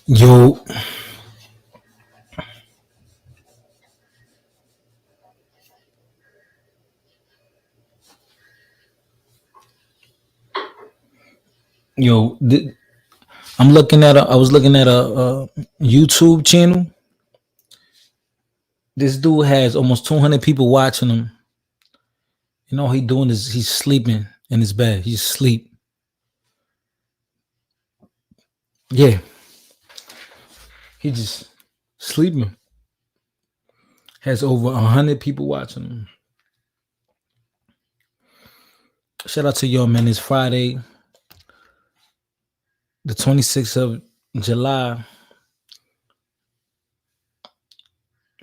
Yo, yo, I was looking at a YouTube channel. This dude has almost 200 people watching him. You know, he doing is he's sleeping in his bed. He's asleep. Yeah, he just sleeping. Has over 100 people watching him. Shout out to y'all, man. It's Friday, the 26th of July,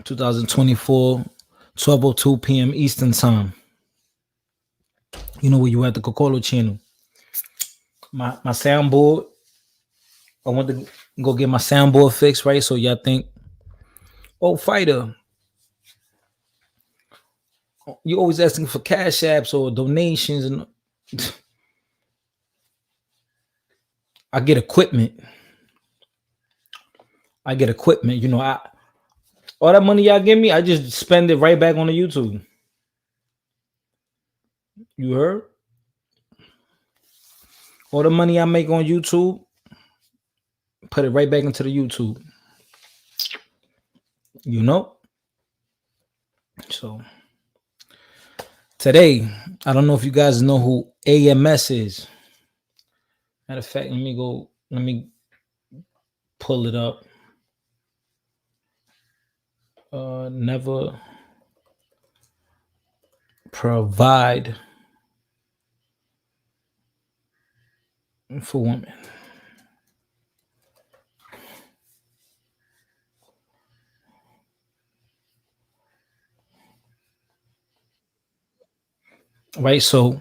2024, 12:02 p.m. Eastern Time. You know where you at, the Kokolo channel. My soundboard. I want to go get my soundboard fixed, right? So y'all think, oh, fighter, you always asking for cash apps or donations, and I get equipment. You know, I all that money y'all give me, I just spend it right back on the YouTube. You heard? All the money I make on YouTube, put it right back into the YouTube. You know? So today, I don't know if you guys know who AMS is. Matter of fact, let me pull it up. Never provide for women. Right? So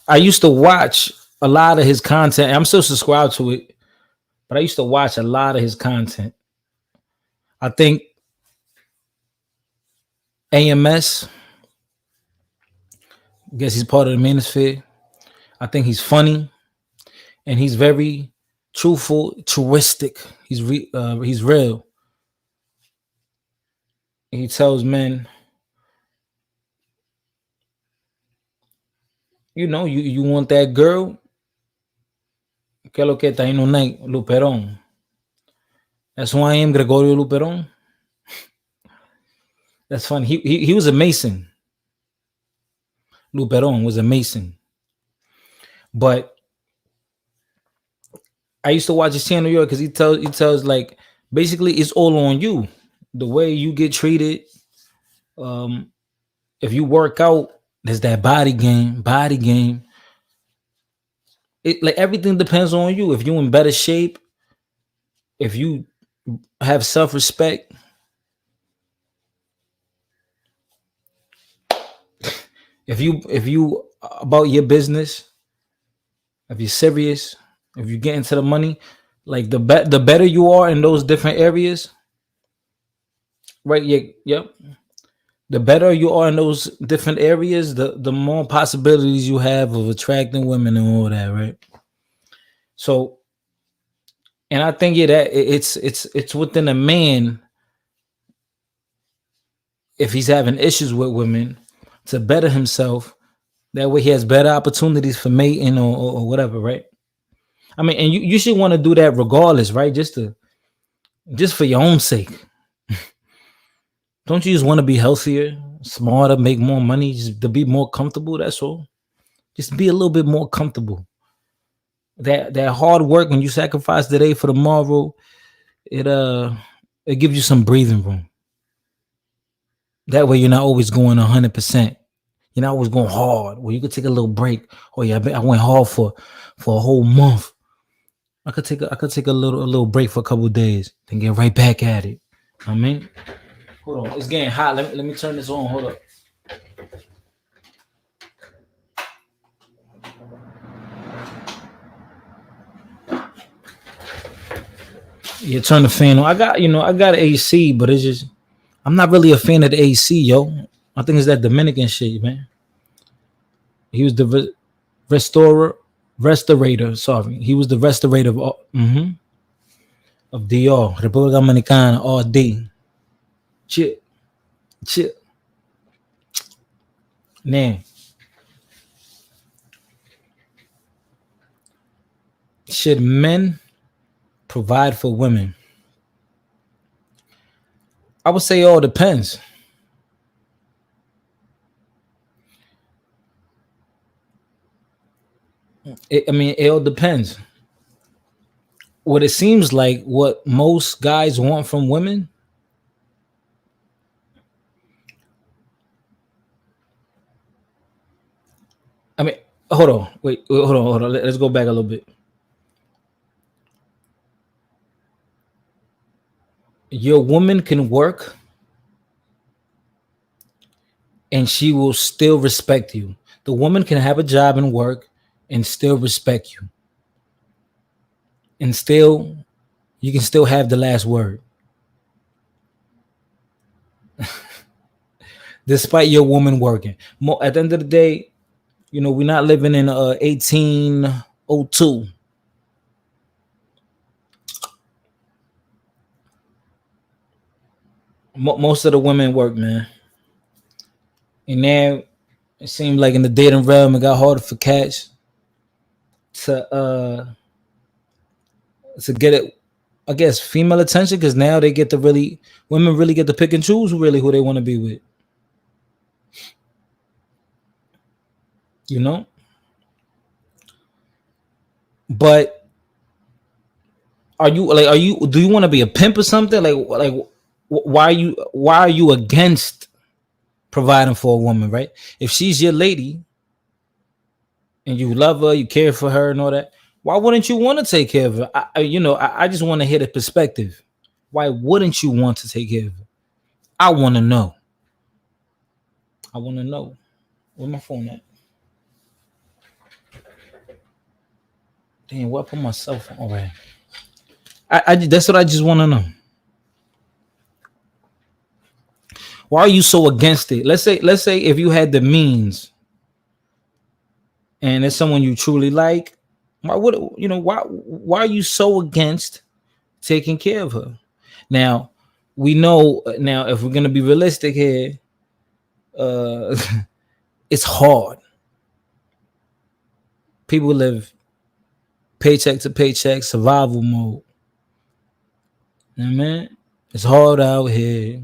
I used to watch a lot of his content. I'm still subscribed to it, but I used to watch a lot of his content. I think AMS, I guess he's part of the manosphere. I think he's funny and he's very truthful, truistic. He's real. He tells men, you know, you want that girl, que lo que está en un night, Luperón. That's who I am, Gregorio Luperón. That's funny. He was a Mason. Luperón was a Mason. But I used to watch his channel because he tells like basically it's all on you. The way you get treated. If you work out, there's that body game. It like everything depends on you. If you're in better shape, if you have self-respect, if you about your business, if you're serious, if you get into the money, like the better you are in those different areas, right? Yeah, yep. The better you are in those different areas, the more possibilities you have of attracting women and all that, right? So, and I think yeah, that it's within a man if he's having issues with women to better himself. That way, he has better opportunities for mating or whatever, right? I mean, and you should want to do that regardless, right? Just for your own sake. Don't you just want to be healthier, smarter, make more money, just to be more comfortable? That's all. Just be a little bit more comfortable. That hard work when you sacrifice today for tomorrow, it it gives you some breathing room. That way, you're not always going 100%. You're not always going hard. Well, you could take a little break. Oh yeah, I went hard for a whole month. I could take a little break for a couple of days, then get right back at it. I mean, hold on, it's getting hot. Let me turn this on. Hold up. Yeah, turn the fan on. I got AC, but it's just I'm not really a fan of the AC, yo. I think it's that Dominican shit, man. He was the restorator. Sorry, he was the restorator of all. of DR, República Dominicana, RD. Chill, chill. Now, should men provide for women? I would say it all depends. It all depends. What it seems like, what most guys want from women, I mean, hold on, hold on. Let's go back a little bit. Your woman can work and she will still respect you. The woman can have a job and work and still respect you. And still, you can still have the last word. Despite your woman working. At the end of the day, we're not living in 1802. Most of the women work, man. And now it seems like in the dating realm, it got harder for cats to get it, I guess, female attention, because now they get to women really get to pick and choose really who they want to be with. You know? But do you want to be a pimp or something? Like why are you against providing for a woman, right? If she's your lady and you love her, you care for her and all that, why wouldn't you want to take care of her? I just want to hear the perspective. Why wouldn't you want to take care of her? I want to know. Where my phone at? Damn, what I put my cell phone? All right. That's what I just want to know. Why are you so against it? Let's say if you had the means and it's someone you truly like, why are you so against taking care of her? Now, we know now, if we're gonna be realistic here, it's hard. People live paycheck to paycheck, survival mode. You know what I mean? It's hard out here.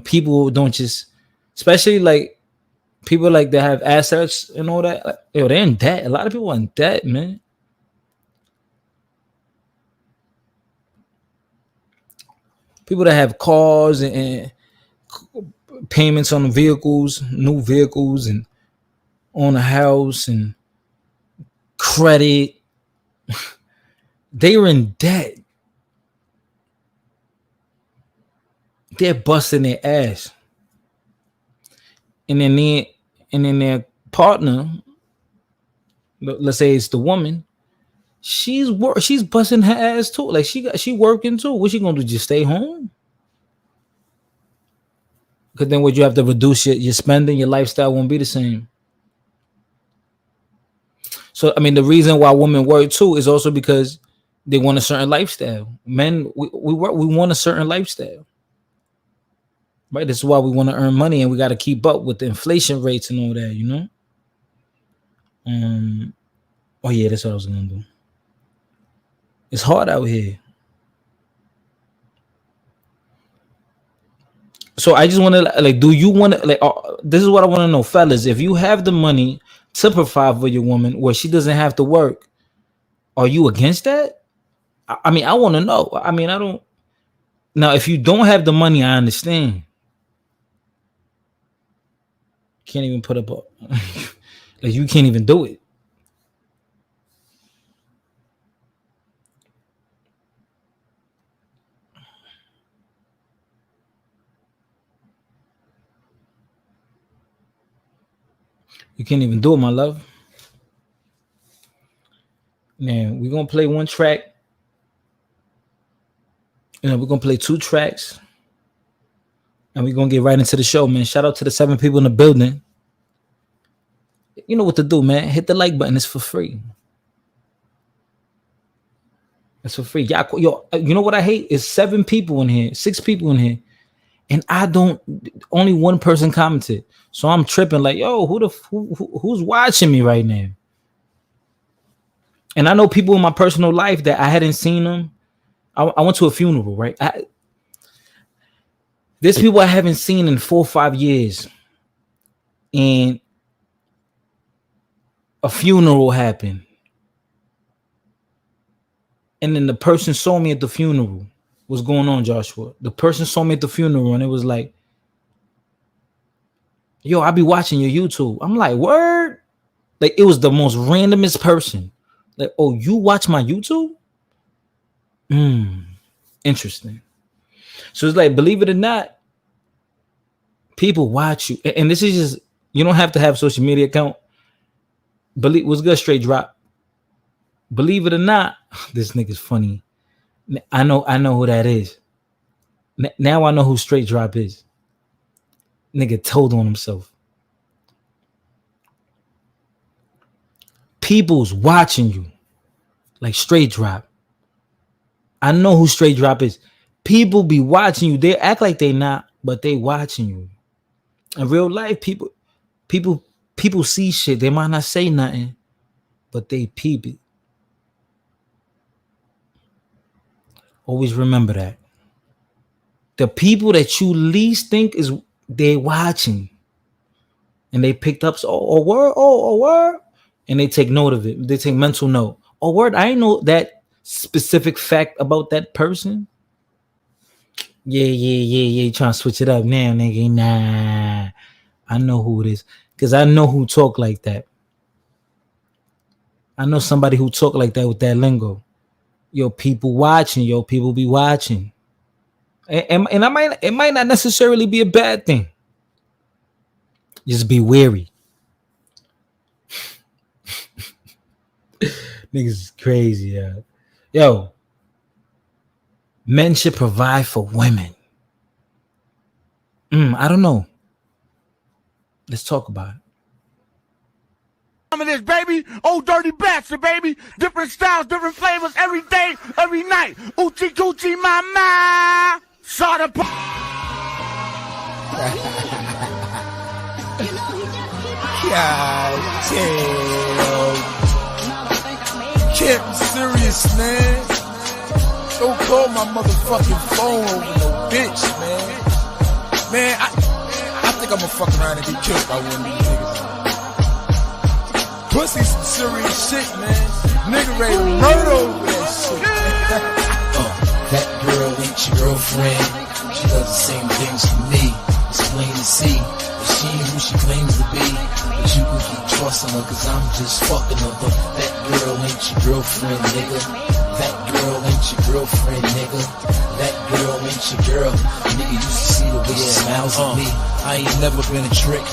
People don't just, especially like people like that have assets and all that. Like, they're in debt. A lot of people are in debt, man. People that have cars and payments on the vehicles, new vehicles, and on a house and credit, they are in debt. They're busting their ass, and then their partner, let's say it's the woman, she's busting her ass too. Like she working too. What's she gonna do? Just stay home? Because then would you have to reduce your spending? Your lifestyle won't be the same. So the reason why women work too is also because they want a certain lifestyle. Men, we want a certain lifestyle. Right, this is why we want to earn money, and we got to keep up with the inflation rates and all that. Oh yeah, that's what I was gonna do. It's hard out here, so I just want to do you want to this is what I want to know, fellas. If you have the money to provide for your woman, where she doesn't have to work, are you against that? I want to know. I don't. Now, if you don't have the money, I understand. Can't even put up a like you can't even do it. You can't even do it, my love. Man, we're gonna play one track. We're gonna play two tracks. And we're gonna get right into the show, man. Shout out to the 7 people in the building. You know what to do, man. Hit the like button, it's for free. That's for free. Y'all, yo, you know what I hate is 7 people in here, 6 people in here, and I don't. Only one person commented, so I'm tripping. Like, yo, who's watching me right now? And I know people in my personal life that I hadn't seen them. I went to a funeral, right? There's people I haven't seen in 4 or 5 years, and a funeral happened. And then the person saw me at the funeral. What's going on, Joshua? The person saw me at the funeral and it was like, yo, I be watching your YouTube. I'm like, word? Like, it was the most randomest person. Like, oh, you watch my YouTube? Interesting. So it's like, believe it or not, people watch you. And this is just, you don't have to have a social media account. Believe what's good, Straight Drop. Believe it or not, this nigga's funny. I know who that is. Now I know who Straight Drop is. Nigga told on himself. People's watching you like Straight Drop. I know who Straight Drop is. People be watching you. They act like they not, but they watching you. In real life, people see shit. They might not say nothing, but they peep it. Always remember that. The people that you least think is they watching, and they picked up word, and they take note of it. They take mental note. Oh, word, I know that specific fact about that person. Yeah. Trying to switch it up now, nigga. Nah, I know who it is because I know who talk like that. I know somebody who talk like that with that lingo. Yo, people watching. Yo, people be watching. And it might not necessarily be a bad thing. Just be wary. Niggas is crazy, yeah. Yo, men should provide for women. I don't know. Let's talk about it. Some of this, baby. Old dirty bastard, baby. Different styles, different flavors, every day, every night. Oochie coochie mama. Soda pop. God damn. Can't be serious, man. Don't call my motherfucking phone over no bitch, man. Man, I think I'ma fuck around and get killed by one of these niggas. Pussy some serious shit, man. Nigga ready to murder over that shit. That girl ain't your girlfriend. She does the same things for me. It's plain to see that she ain't who she claims to be. But you can keep trusting her, cause I'm just fucking her. But that girl ain't your girlfriend, nigga. That girl ain't your girlfriend, nigga. That girl ain't your girl. Nigga used to see the way she smiles at me. I ain't never been a trick,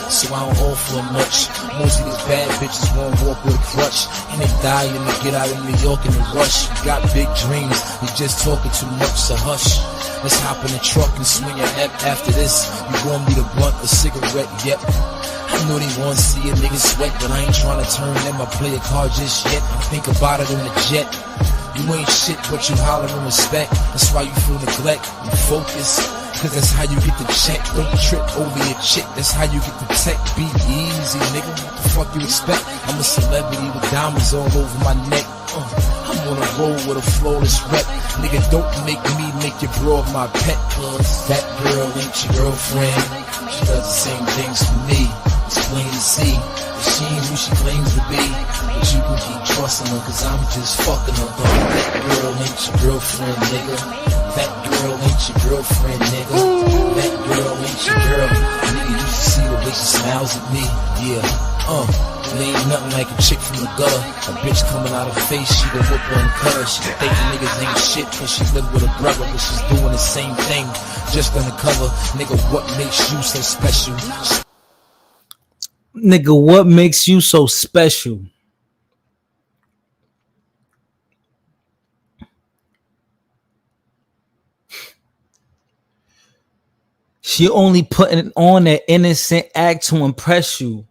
so I don't offer much. Most of these bad bitches won't walk with a crutch, and they die and they get out of New York in a rush. You got big dreams, you just talking too much, so hush. Let's hop in the truck and swing your F after this. You gon' need a blunt, a cigarette, yep. I know they wanna see a nigga sweat, but I ain't tryna turn them my player card just yet. I think about it on the jet. You ain't shit, but you hollering respect. That's why you feel neglect and focus, cause that's how you get the check. Don't trip over your chick, that's how you get the tech. Be easy, nigga, what the fuck you expect? I'm a celebrity with diamonds all over my neck. I'm on a roll with a flawless rep. Nigga, don't make me make your bro my pet, cause that girl ain't your girlfriend. She does the same things for me. It's plain to see that she ain't who she claims to be. But you can keep trusting her, cause I'm just fucking her. But that girl ain't your girlfriend, nigga. That girl ain't your girlfriend, nigga. That girl ain't your girl. Nigga used to see the way she smiles at me. Yeah, there ain't nothing like a chick from the gutter. A bitch coming out her face, she gon' whip her and cut her. She think niggas ain't shit cause she live with her brother, but she's doing the same thing, just undercover. Nigga, what makes you so special? Nigga, what makes you so special? She only putting on an innocent act to impress you.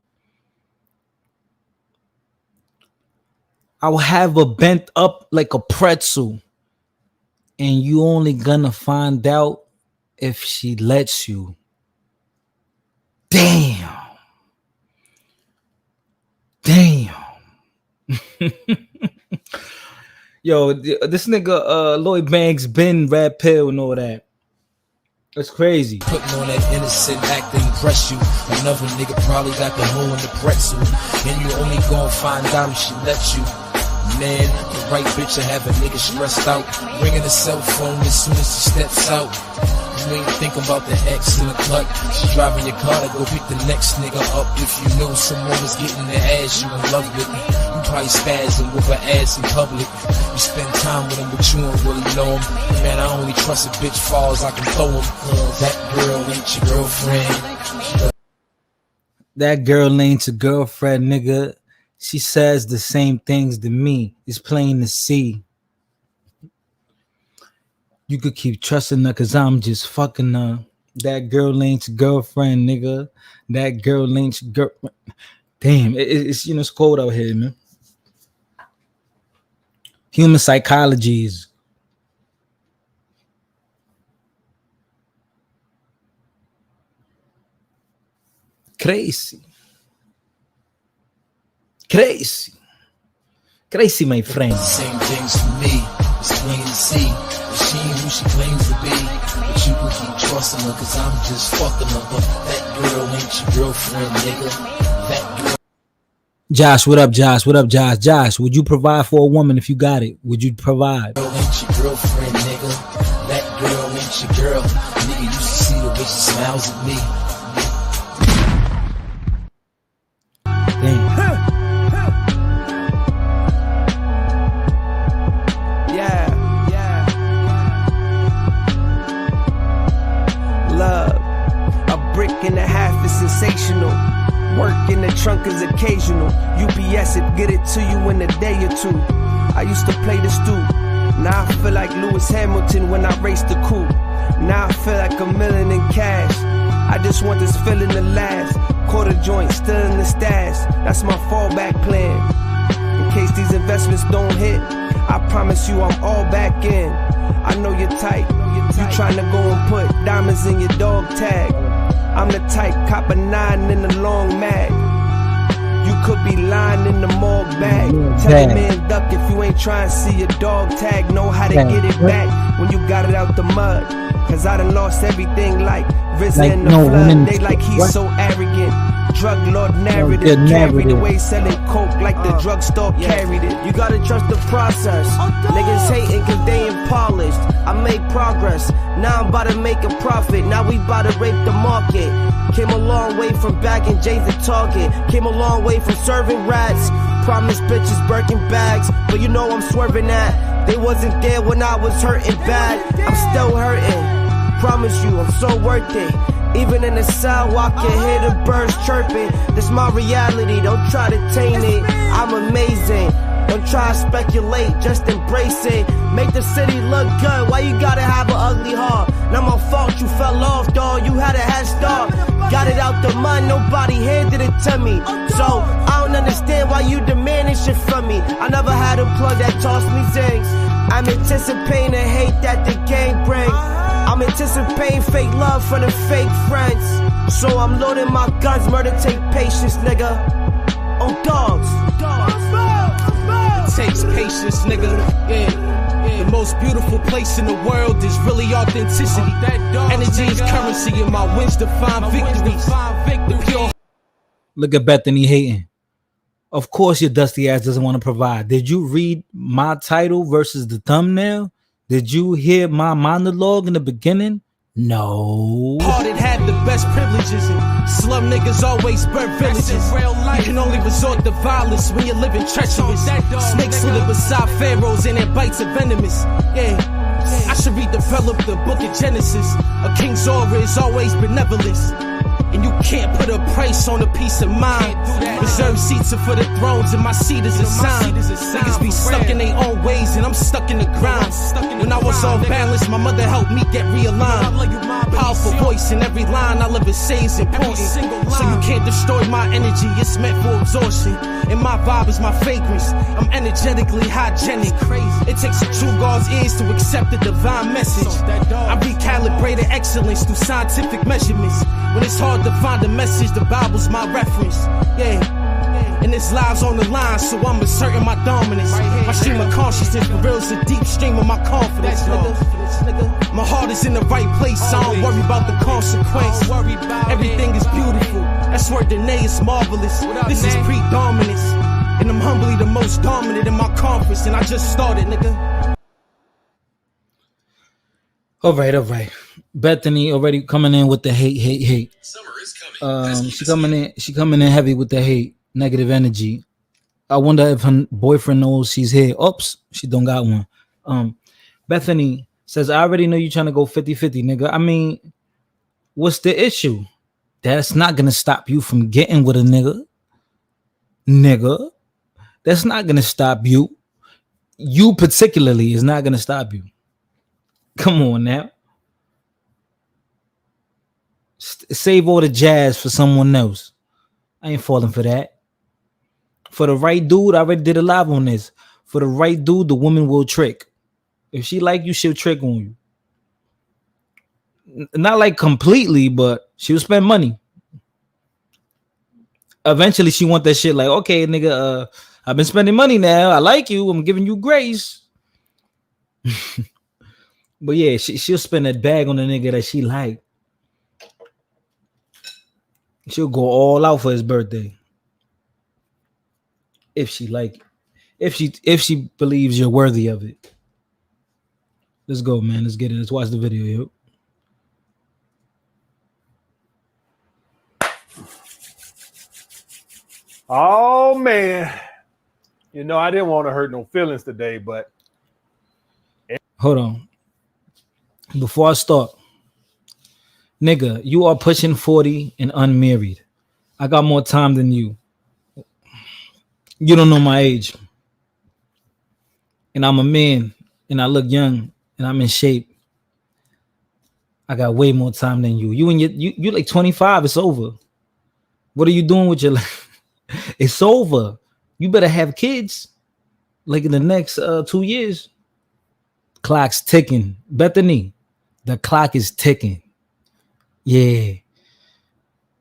I'll have her bent up like a pretzel. And you only gonna find out if she lets you. Damn. Yo, this nigga Lloyd Banks been Red Pill and all that. That's crazy. Putting on that innocent act to impress you. Another nigga probably got the hole in the pretzel. And you only gonna find out if she lets you. Man, the right bitch will have a nigga stressed out. Ringing the cell phone as soon as she steps out. You ain't thinking about the X in the cut. She's driving your car to go pick the next nigga up. If you know someone was getting their ass, you in love with me. You probably spazzing with her ass in public. You spend time with him, but you don't really know him. Man, I only trust a bitch far as I can throw him. That girl ain't your girlfriend. That girl ain't your girlfriend, nigga. She says the same things to me. It's plain to see. You could keep trusting her because I'm just fucking her. That girl ain't your girlfriend, nigga. That girl ain't your girlfriend. Damn, it's you know, it's cold out here, man. Human psychology is crazy. Crazy, my friend. Same things for me. It's plain to see. She ain't who she claims to be. But you can keep trusting her cause I'm just fucking her. But that girl ain't your girlfriend, nigga. That girl. Josh, what up, Josh? What up, Josh? Josh, would you provide for a woman if you got it? Would you provide? Girl ain't your girlfriend, nigga. That girl ain't your girl. Nigga, you should see the way she smiles at me. Damn. In the half is sensational. Work in the trunk is occasional. UPS it, get it to you in a day or two. I used to play the stoop. Now I feel like Lewis Hamilton when I race the coupe. Now I feel like $1 million in cash. I just want this feeling to last. Quarter joint still in the stash. That's my fallback plan. In case these investments don't hit, I promise you I'm all back in. I know you're tight. You trying to go and put diamonds in your dog tag. I'm the type, cop a 9 in the long mag. You could be lying in the mall bag. Tell a man duck if you ain't trying to see your dog tag. Know how to get it back when you got it out the mud. Cause I done lost everything like RZA in the flood. They like he's so arrogant. Drug lord narrative, carry the way selling coke like the drugstore carried it. You gotta trust the process. Niggas hating cause they ain't polished. I made progress, now I'm about to make a profit. Now we about to rape the market. Came a long way from bagging J's at Target. Came a long way from serving rats. Promised bitches Birkin bags, but you know I'm swerving at. They wasn't there when I was hurting bad. I'm still hurting. Promise you I'm so worth it. Even in the sidewalk, you hear the birds chirping. This my reality, don't try to taint it. I'm amazing. Don't try to speculate, just embrace it. Make the city look good, why you gotta have an ugly heart? Not my fault you fell off, dawg, you had a head start. Got it out the mud, nobody handed it to me. So, I don't understand why you demanding shit from me. I never had a plug that tossed me things. I'm anticipating the hate that the gang bring. I'm anticipating fake love from the fake friends. So I'm loading my guns, murder take patience, nigga. Oh, dogs. It takes patience, nigga. Yeah. The most beautiful place in the world is really authenticity. Energy is currency and my wins define victory. Look at Bethany hating. Of course your dusty ass doesn't want to provide. Did you read my title versus the thumbnail? Did you hear my monologue in the beginning? No. Hearted had the best privileges and slum niggas always burn villages. You can only resort to violence when you're living treacherous. Snakes live beside pharaohs and their bites are venomous. Yeah, I should redevelop the book of Genesis. A king's aura is always benevolence. And you can't put a price on a peace of mind. Reserved seats are for the thrones and my seat is a sign. Niggas be stuck in their own ways and I'm stuck in the grind. When I was off balance, my mother helped me get realigned. Powerful voice in every line I live and say is important. So you can't destroy my energy, it's meant for absorption. And my vibe vibe is my fragrance. I'm energetically hygienic. It takes a true God's ears to accept the divine message. I recalibrated excellence through scientific measurements. When it's hard to find a message, the Bible's my reference. Yeah. And this lives on the line, so I'm asserting my dominance. My stream of consciousness reveals the deep stream of my confidence. My heart is in the right place, so I don't worry about the consequence. Everything is beautiful. That's where Danae is marvelous. This is predominance. And I'm humbly the most dominant in my conference. And I just started, nigga. All right. Bethany already coming in with the hate. Summer is coming. She coming in heavy with the hate, negative energy. I wonder if her boyfriend knows she's here. Oops, she don't got one. Bethany says, I already know you trying to go 50-50, nigga. I mean, what's the issue? That's not gonna stop you from getting with a nigga. Nigga. That's not gonna stop you. You particularly is not gonna stop you. Come on now. Save all the jazz for someone else. I ain't falling for that. For the right dude, I already did a live on this. For the right dude, the woman will trick. If she like you, she'll trick on you. Not like completely, but she'll spend money. Eventually, she want that shit like, okay, nigga, I've been spending money now. I like you. I'm giving you grace. But yeah, she'll spend that bag on the nigga that she like. She'll go all out for his birthday. If she like it. If she believes you're worthy of it. Let's go, man. Let's get it. Let's watch the video, yo. Oh man. You know, I didn't want to hurt no feelings today, but hold on. Before I start, nigga, you are pushing 40 and unmarried. I got more time than you. You don't know my age. And I'm a man, and I look young, and I'm in shape. I got way more time than you. You like 25, it's over. What are you doing with your life? It's over. You better have kids like in the next 2 years. Clock's ticking. Bethany, the clock is ticking. Yeah.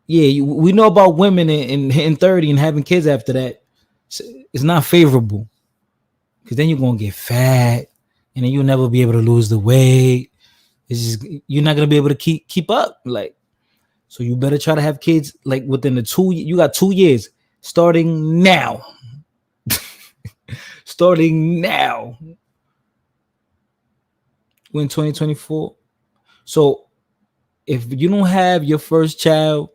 We know about women in hitting 30 and having kids after that. It's not favorable because then you're gonna get fat and then you'll never be able to lose the weight. It's just you're not gonna be able to keep up. Like, so you better try to have kids like within the 2. You got 2 years starting now. Starting now. We're in 2024. So if you don't have your first child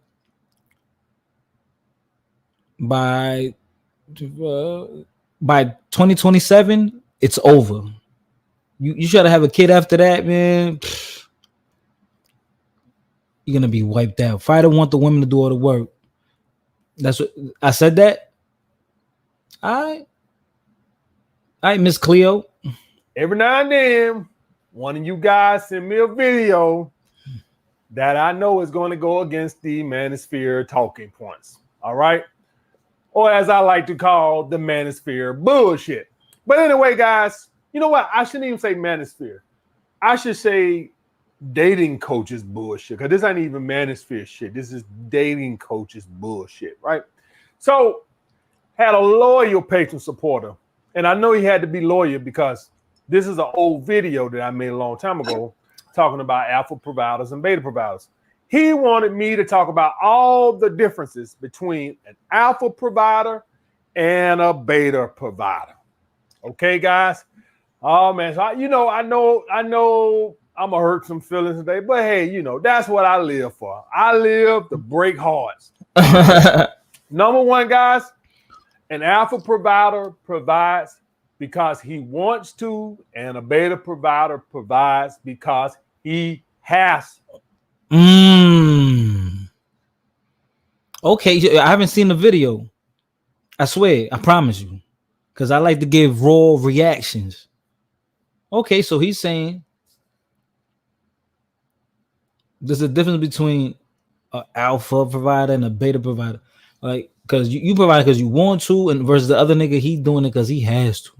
by 2027, it's over. You try to have a kid after that, man. You're gonna be wiped out. Fighter want the women to do all the work. That's what I said. That all right, Miss Cleo. every now and then, one of you guys send me a video that I know is going to go against the manosphere talking points. All right. Or as I like to call the manosphere bullshit. But anyway, guys, you know what? I shouldn't even say manosphere. I should say dating coaches bullshit. Because this ain't even manosphere shit. This is dating coaches bullshit, right? So, had a loyal patron supporter. And I know he had to be loyal because this is an old video that I made a long time ago talking about alpha providers and beta providers. He wanted me to talk about all the differences between an alpha provider and a beta provider. Okay, guys? Oh, man. So, I know I'm going to hurt some feelings today, but hey, that's what I live for. I live to break hearts. Number one, guys, an alpha provider provides because he wants to, and a beta provider provides because he has to. Okay, I haven't seen the video. I swear, I promise you. Because I like to give raw reactions. Okay, so he's saying there's a difference between an alpha provider and a beta provider. Like, Because you provide because you want to, and versus the other nigga, he doing it because he has to.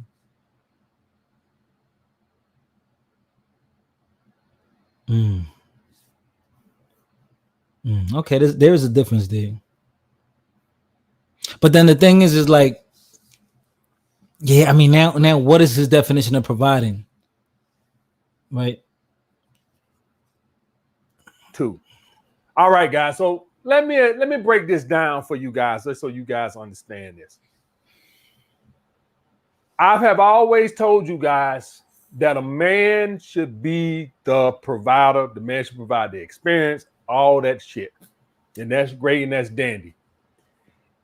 Okay, there's a difference there. But then the thing is like, yeah, I mean now what is his definition of providing? Right. 2. All right, guys. So let me break this down for you guys, so you guys understand this. I have always told you guys that a man should be the provider. The man should provide the experience, all that shit. And that's great and that's dandy.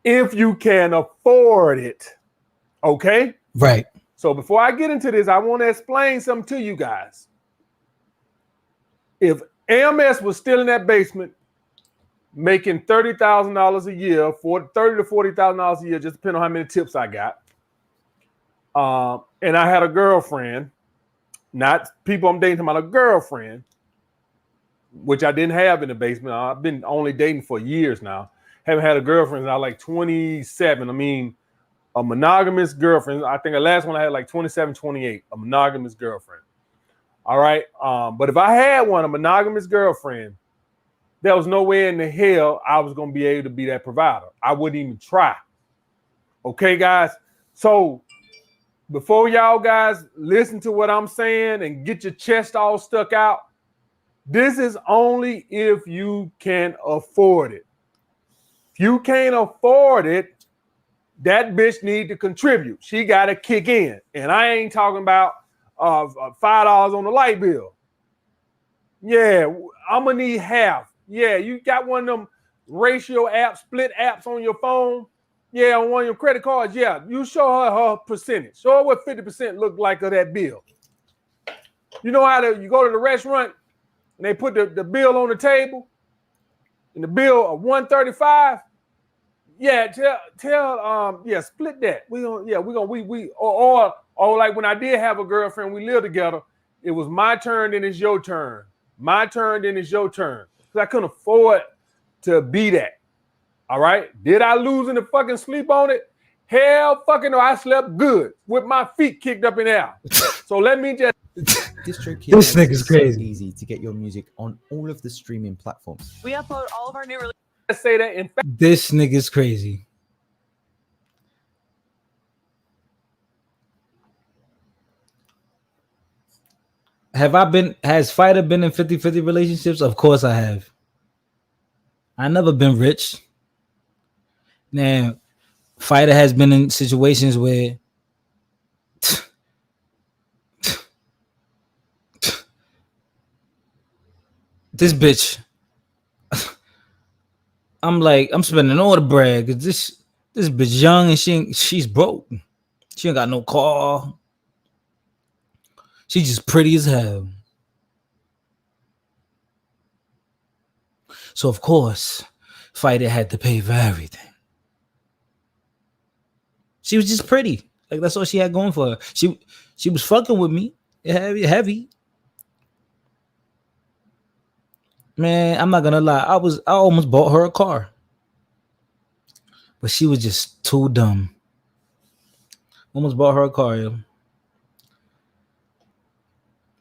If you can afford it, okay? Right. So before I get into this, I want to explain something to you guys. If AMS was still in that basement making $30,000 a year, $30,000 to $40,000 a year, just depending on how many tips I got, and I had a girlfriend, not people I'm dating, about a girlfriend, which I didn't have in the basement. I've been only dating for years now. Haven't had a girlfriend since I was like 27. I mean, a monogamous girlfriend. I think the last one I had like 27, 28, a monogamous girlfriend. All right. But if I had a monogamous girlfriend, there was no way in the hell I was going to be able to be that provider. I wouldn't even try. Okay, guys. So before y'all guys listen to what I'm saying and get your chest all stuck out, this is only if you can afford it. If you can't afford it, that bitch need to contribute. She got to kick in. And I ain't talking about $5 on the light bill. Yeah, I'm going to need half. Yeah, you got one of them ratio apps, split apps on your phone. Yeah, on one of your credit cards. Yeah, you show her percentage. Show her what 50% look like of that bill. You know how you go to the restaurant and they put the bill on the table and the bill of $135. Yeah, tell split that. Or like when I did have a girlfriend, we lived together. It was my turn, then it's your turn. My turn, then it's your turn. Because I couldn't afford to be that. All right. Did I lose in the fucking sleep on it? Hell fucking no, I slept good with my feet kicked up in the air. So let me just DistroKid This makes nigga's it so crazy. easy to get your music on all of the streaming platforms. We upload all of our new releases. say that in fact. This nigga's crazy. Has Fighter been in 50-50 relationships? Of course I have. I never been rich. Now, Fighter has been in situations where this bitch, I'm spending all the bread because this bitch young and she's broke. She ain't got no car. She's just pretty as hell. So of course, Fighter had to pay for everything. She was just pretty. Like that's all she had going for her. She was fucking with me. Heavy. Man, I'm not gonna lie. I almost bought her a car. But she was just too dumb. Almost bought her a car, yo.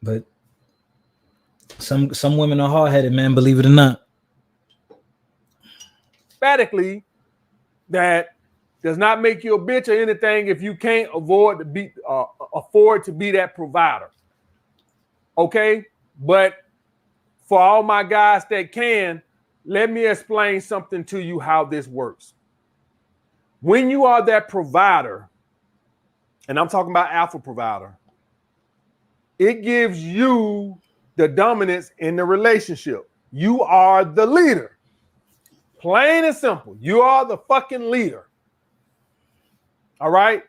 But some women are hard-headed, man, believe it or not. Emphatically, that does not make you a bitch or anything if you can't afford to be that provider. Okay? But for all my guys that can, let me explain something to you how this works. When you are that provider, and I'm talking about alpha provider, it gives you the dominance in the relationship. You are the leader. Plain and simple. You are the fucking leader. All right?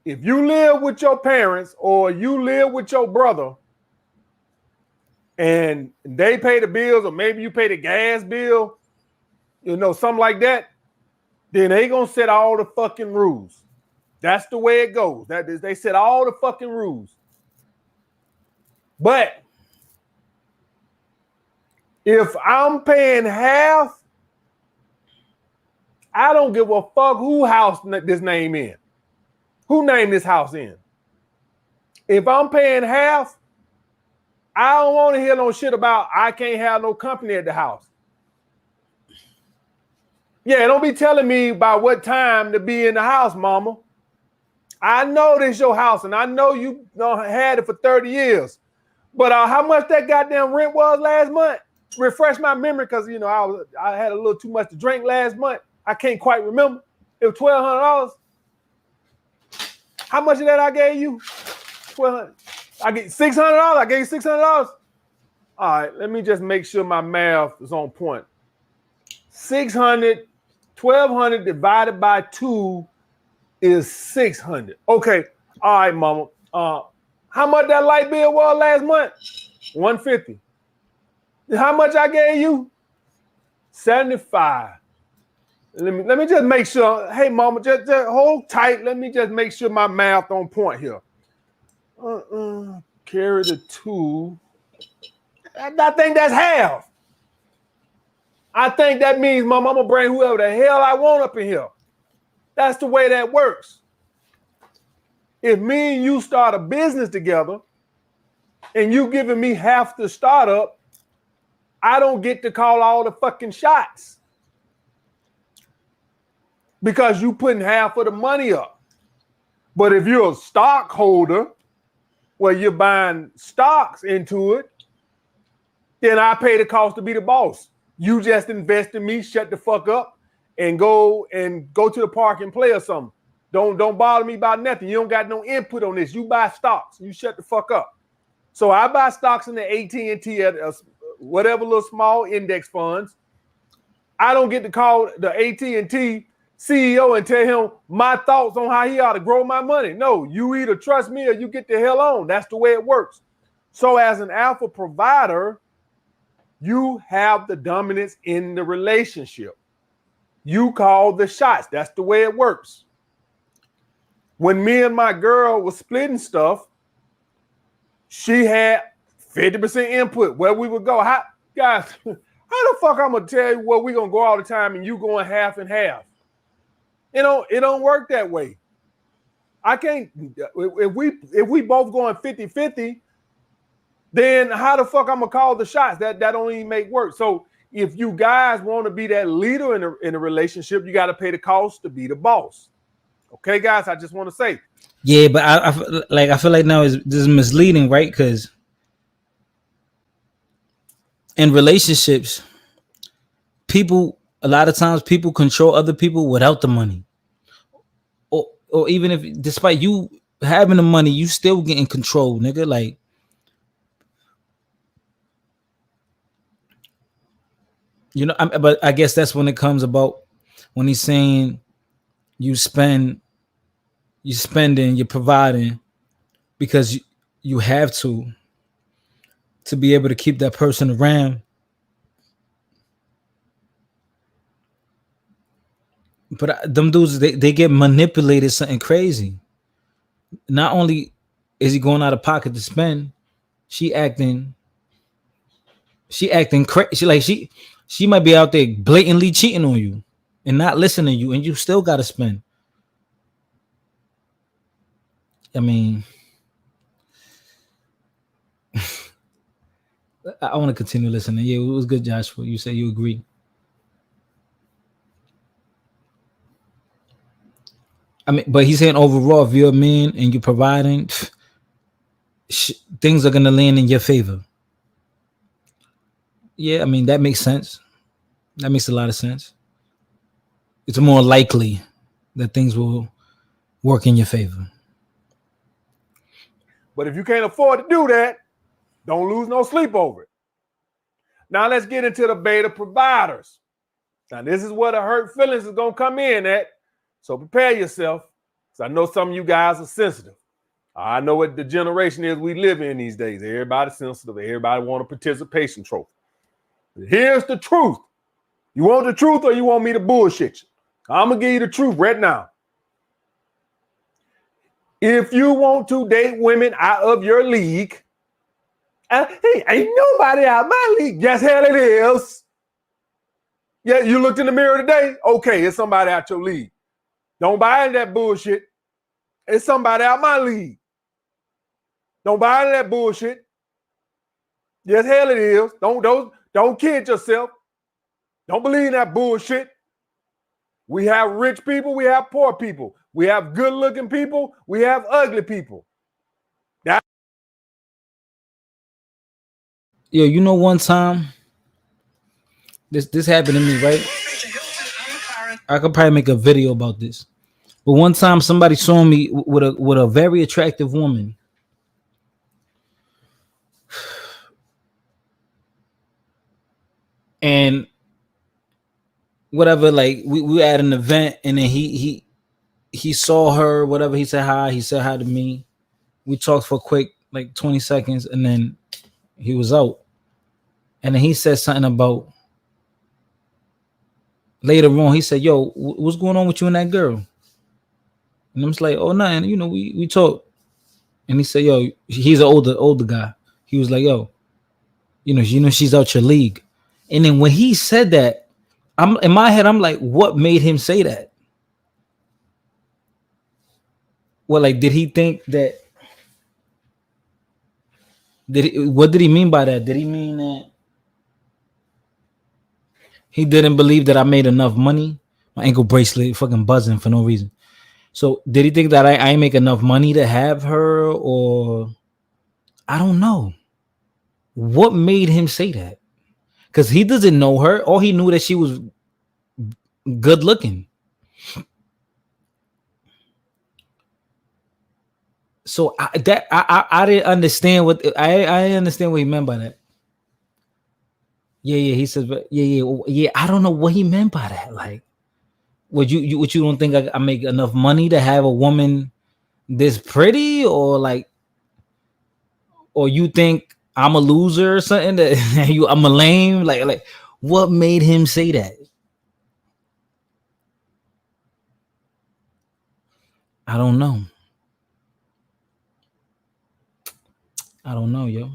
If you live with your parents or you live with your brother and they pay the bills or maybe you pay the gas bill, something like that, then they gonna set all the fucking rules. That's the way it goes. That is, they set all the fucking rules. But if I'm paying half I don't give a fuck who house this name in. Who named this house in? If I'm paying half, I don't want to hear no shit about I can't have no company at the house. Yeah, don't be telling me about what time to be in the house, mama. I know this your house, and I know you had it for 30 years. But how much that goddamn rent was last month? Refresh my memory, because I had a little too much to drink last month. I can't quite remember. It was $1,200. How much of that I gave you? $1,200. I get $600. I gave you $600. All right, let me just make sure my math is on point. 600, 1,200 divided by 2 is 600. Okay, all right, mama. How much that light bill was last month? $150. How much I gave you? $75. Let me just make sure. Hey, mama, just hold tight. Let me just make sure my math on point here. Carry the 2. I think that's half. I think that means, mama, I'm gonna bring whoever the hell I want up in here. That's the way that works. If me and you start a business together and you giving me half the startup, I don't get to call all the fucking shots because you putting half of the money up. But if you're a stockholder where you're buying stocks into it, then I pay the cost to be the boss. You just invest in me, shut the fuck up, and go to the park and play or something. Don't bother me about nothing. You don't got no input on this. You buy stocks. You shut the fuck up. So I buy stocks in the AT&T, whatever little small index funds. I don't get to call the AT&T CEO and tell him my thoughts on how he ought to grow my money. No, you either trust me or you get the hell on. That's the way it works. So as an alpha provider, you have the dominance in the relationship. You call the shots. That's the way it works. When me and my girl was splitting stuff, she had 50% input where we would go. Guys, how the fuck I'm gonna tell you where we gonna go all the time and you going half and half? It don't work that way. I can't. If we both going 50-50, then how the fuck I'm gonna call the shots? That don't even make work. So if you guys want to be that leader in a relationship, you got to pay the cost to be the boss. Okay, guys, I just want to say. Yeah, but I feel like now this is misleading, right? Because in relationships, a lot of times people control other people without the money, or even if despite you having the money, you still getting control, nigga. Like, but I guess that's when it comes about when he's saying you're spending, you're providing because you have to be able to keep that person around. But them dudes, they get manipulated something crazy. Not only is he going out of pocket to spend, she acting crazy. She might be out there blatantly cheating on you and not listening to you, and you still got to spend. I mean, I want to continue listening. Yeah, it was good, Joshua. You say you agree. I mean, but he's saying overall, if you're a man and you're providing, things are going to land in your favor. Yeah, I mean, that makes sense. That makes a lot of sense. It's more likely that things will work in your favor. But if you can't afford to do that, don't lose no sleep over it. Now let's get into the beta providers. Now this is where the hurt feelings is going to come in at. So prepare yourself, because I know some of you guys are sensitive. I know what the generation is we live in these days. Everybody's sensitive. Everybody want a participation trophy. But here's the truth. You want the truth or you want me to bullshit you? I'm going to give you the truth right now. If you want to date women out of your league, hey, ain't nobody out of my league. Yes, hell it is. Yeah, you looked in the mirror today. Okay, it's somebody out your league. Don't buy into that bullshit. It's somebody out my league. Don't buy into that bullshit. Yes, hell it is. Don't kid yourself. Don't believe in that bullshit. We have rich people, we have poor people. We have good-looking people, we have ugly people. Yo, you know, one time this happened to me, right? I could probably make a video about this. But one time somebody saw me with a very attractive woman. And whatever, like we were at an event, and then he saw her, whatever, he said hi to me. We talked for a quick like 20 seconds, and then he was out. And then he said something about later on, he said, yo, what's going on with you and that girl? And I'm just like, oh, nothing, you know, we talked. And he said, yo, he's an older guy. He was like, yo, you know, she's out your league. And then when he said that, I'm in my head, I'm like, what made him say that? Well, like, did he think that? What did he mean by that? Did he mean that he didn't believe that I made enough money? My ankle bracelet fucking buzzing for no reason. So did he think that I ain't make enough money to have her, or I don't know. What made him say that? Because he doesn't know her. All he knew that she was good looking. So I didn't understand what I understand what he meant by that. Yeah. He says, yeah. I don't know what he meant by that. Like, would you don't think I make enough money to have a woman this pretty, or like, or you think I'm a loser or something, that I'm a lame? Like what made him say that? I don't know. Yo.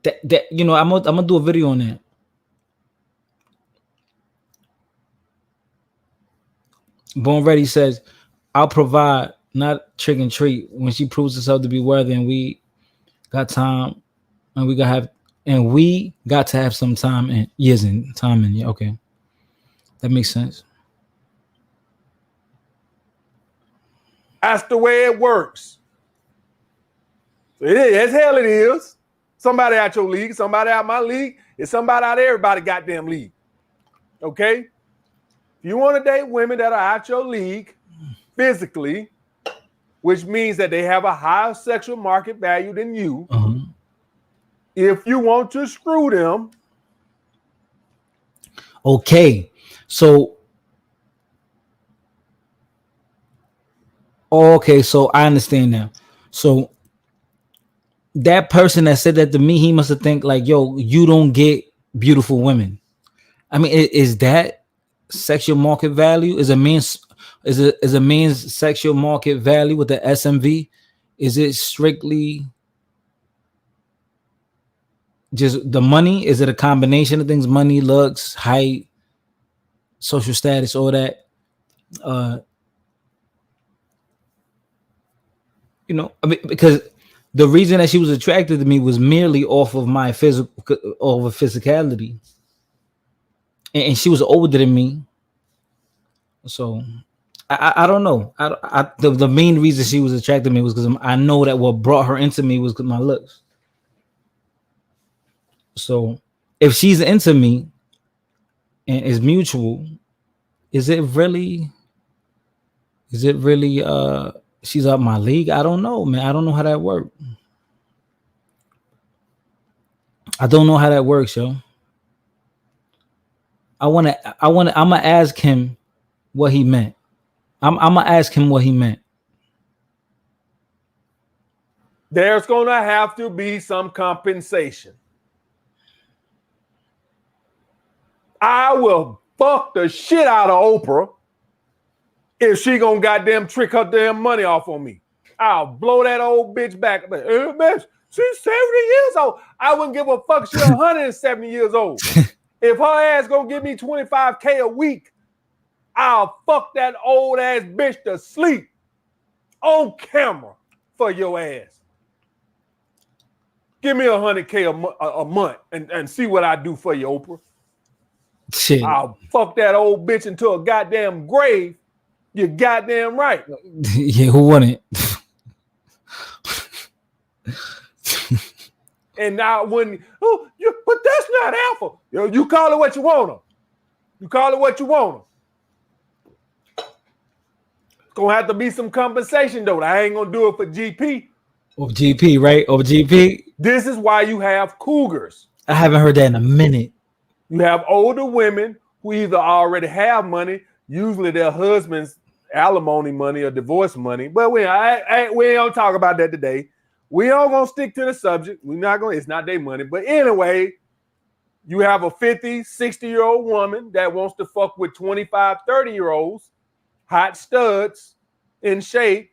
That you know, I'm gonna do a video on that. Born Ready says, I'll provide, not trick and treat. When she proves herself to be worthy, and we got time, and we got to have some time and years and time in. Yeah, okay. That makes sense. That's the way it works. It is. Hell it is. Somebody out your league, somebody out my league, it's somebody out of everybody's goddamn league. Okay? If you want to date women that are out your league physically, which means that they have a higher sexual market value than you, if you want to screw them. Okay. So I understand now. So that person that said that to me, he must have think like, yo, you don't get beautiful women. I mean, is that sexual market value? Is a man's sexual market value with the SMV? Is it strictly just the money? Is it a combination of things? Money, looks, height, social status, all that? You know, I mean, because the reason that she was attracted to me was merely off of my physicality, and she was older than me. So I don't know. The main reason she was attracted to me was because I know that what brought her into me was my looks. So if she's into me and is mutual, is it really she's up my league? I don't know, man. I don't know how that works. I don't know how that works, yo. I'm gonna ask him what he meant. I'm gonna ask him what he meant. There's gonna have to be some compensation. I will fuck the shit out of Oprah if she gonna goddamn trick her damn money off on me. I'll blow that old bitch back. Bitch, She's 70 years old. I wouldn't give a fuck. She's 170 years old. If her ass gonna give me $25K a week, I'll fuck that old ass bitch to sleep on camera for your ass. Give me $100K a month and see what I do for you, Oprah. Shit. I'll fuck that old bitch into a goddamn grave. You're goddamn right. Yeah, who wouldn't? And now but that's not alpha. You call it what you want to. You call it what you want to. It's gonna have to be some compensation though. I ain't gonna do it for GP. Over GP, right? Over GP. This is why you have cougars. I haven't heard that in a minute. You have older women who either already have money, usually their husband's alimony money or divorce money. But we don't talk about that today. We all gonna stick to the subject. It's not their money. But anyway, you have a 50, 60-year-old woman that wants to fuck with 25, 30-year-olds, hot studs in shape.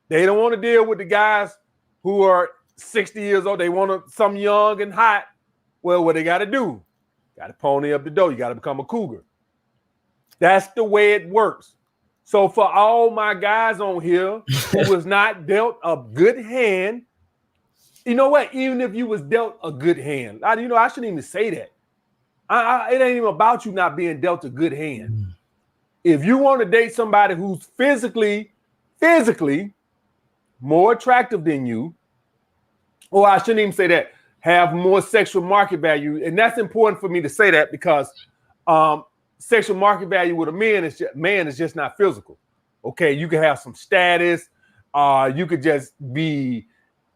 They don't want to deal with the guys who are 60 years old. They want some young and hot. Well, what they got to do? Got to pony up the dough. You got to become a cougar. That's the way it works. So for all my guys on here who was not dealt a good hand, you know what? Even if you was dealt a good hand, I shouldn't even say that. It ain't even about you not being dealt a good hand. If you want to date somebody who's physically more attractive than you, or I shouldn't even say that, have more sexual market value, and that's important for me to say that because sexual market value with a man is just not physical. Okay, you can have some status. You could just be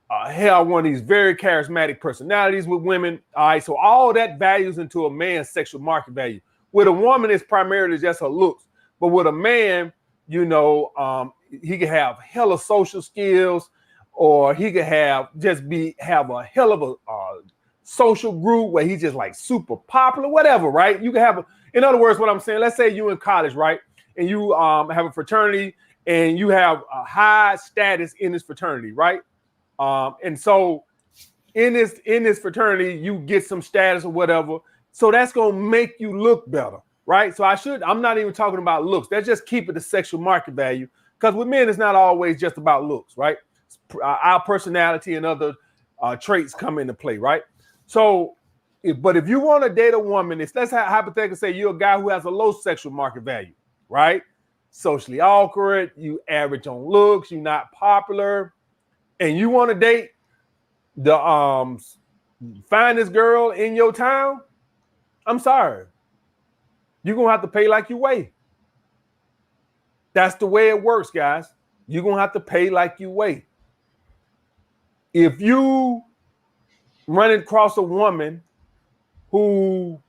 one of these very charismatic personalities with women. All right, so all that values into a man's sexual market value. With a woman, it's primarily just her looks, but with a man, he could have hella social skills, or he could have a hell of a social group where he's just like super popular, whatever, right? You can have in other words, what I'm saying, let's say you in college, right? And you have a fraternity and you have a high status in this fraternity, right? And so in this fraternity, you get some status or whatever. So that's gonna make you look better, right? So I'm not even talking about looks. That's just keeping the sexual market value. Because with men, it's not always just about looks, right? Our personality and other traits come into play, right? So, if you want to date a woman, let's hypothetically say you're a guy who has a low sexual market value, right? Socially awkward, you average on looks, you're not popular, and you want to date the finest girl in your town, I'm sorry. You're going to have to pay like you weigh. That's the way it works, guys. You're going to have to pay like you weigh. If you run across a woman who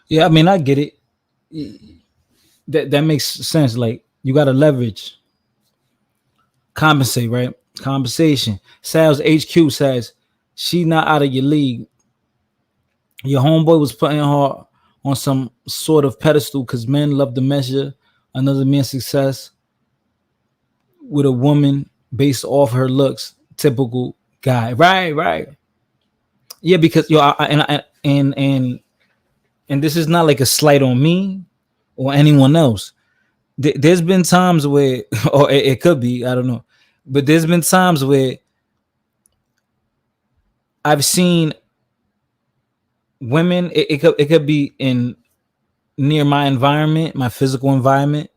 yeah, I mean, I get it. That makes sense. Like, you got to leverage, compensate, right? Compensation. Sales HQ says she not out of your league. Your homeboy was putting her on some sort of pedestal because men love to measure another man's success with a woman based off her looks. Typical guy, right? Yeah, because and this is not like a slight on me or anyone else. There's been times where, or it could be, I don't know, but there's been times where I've seen women. It could be in near my environment, my physical environment,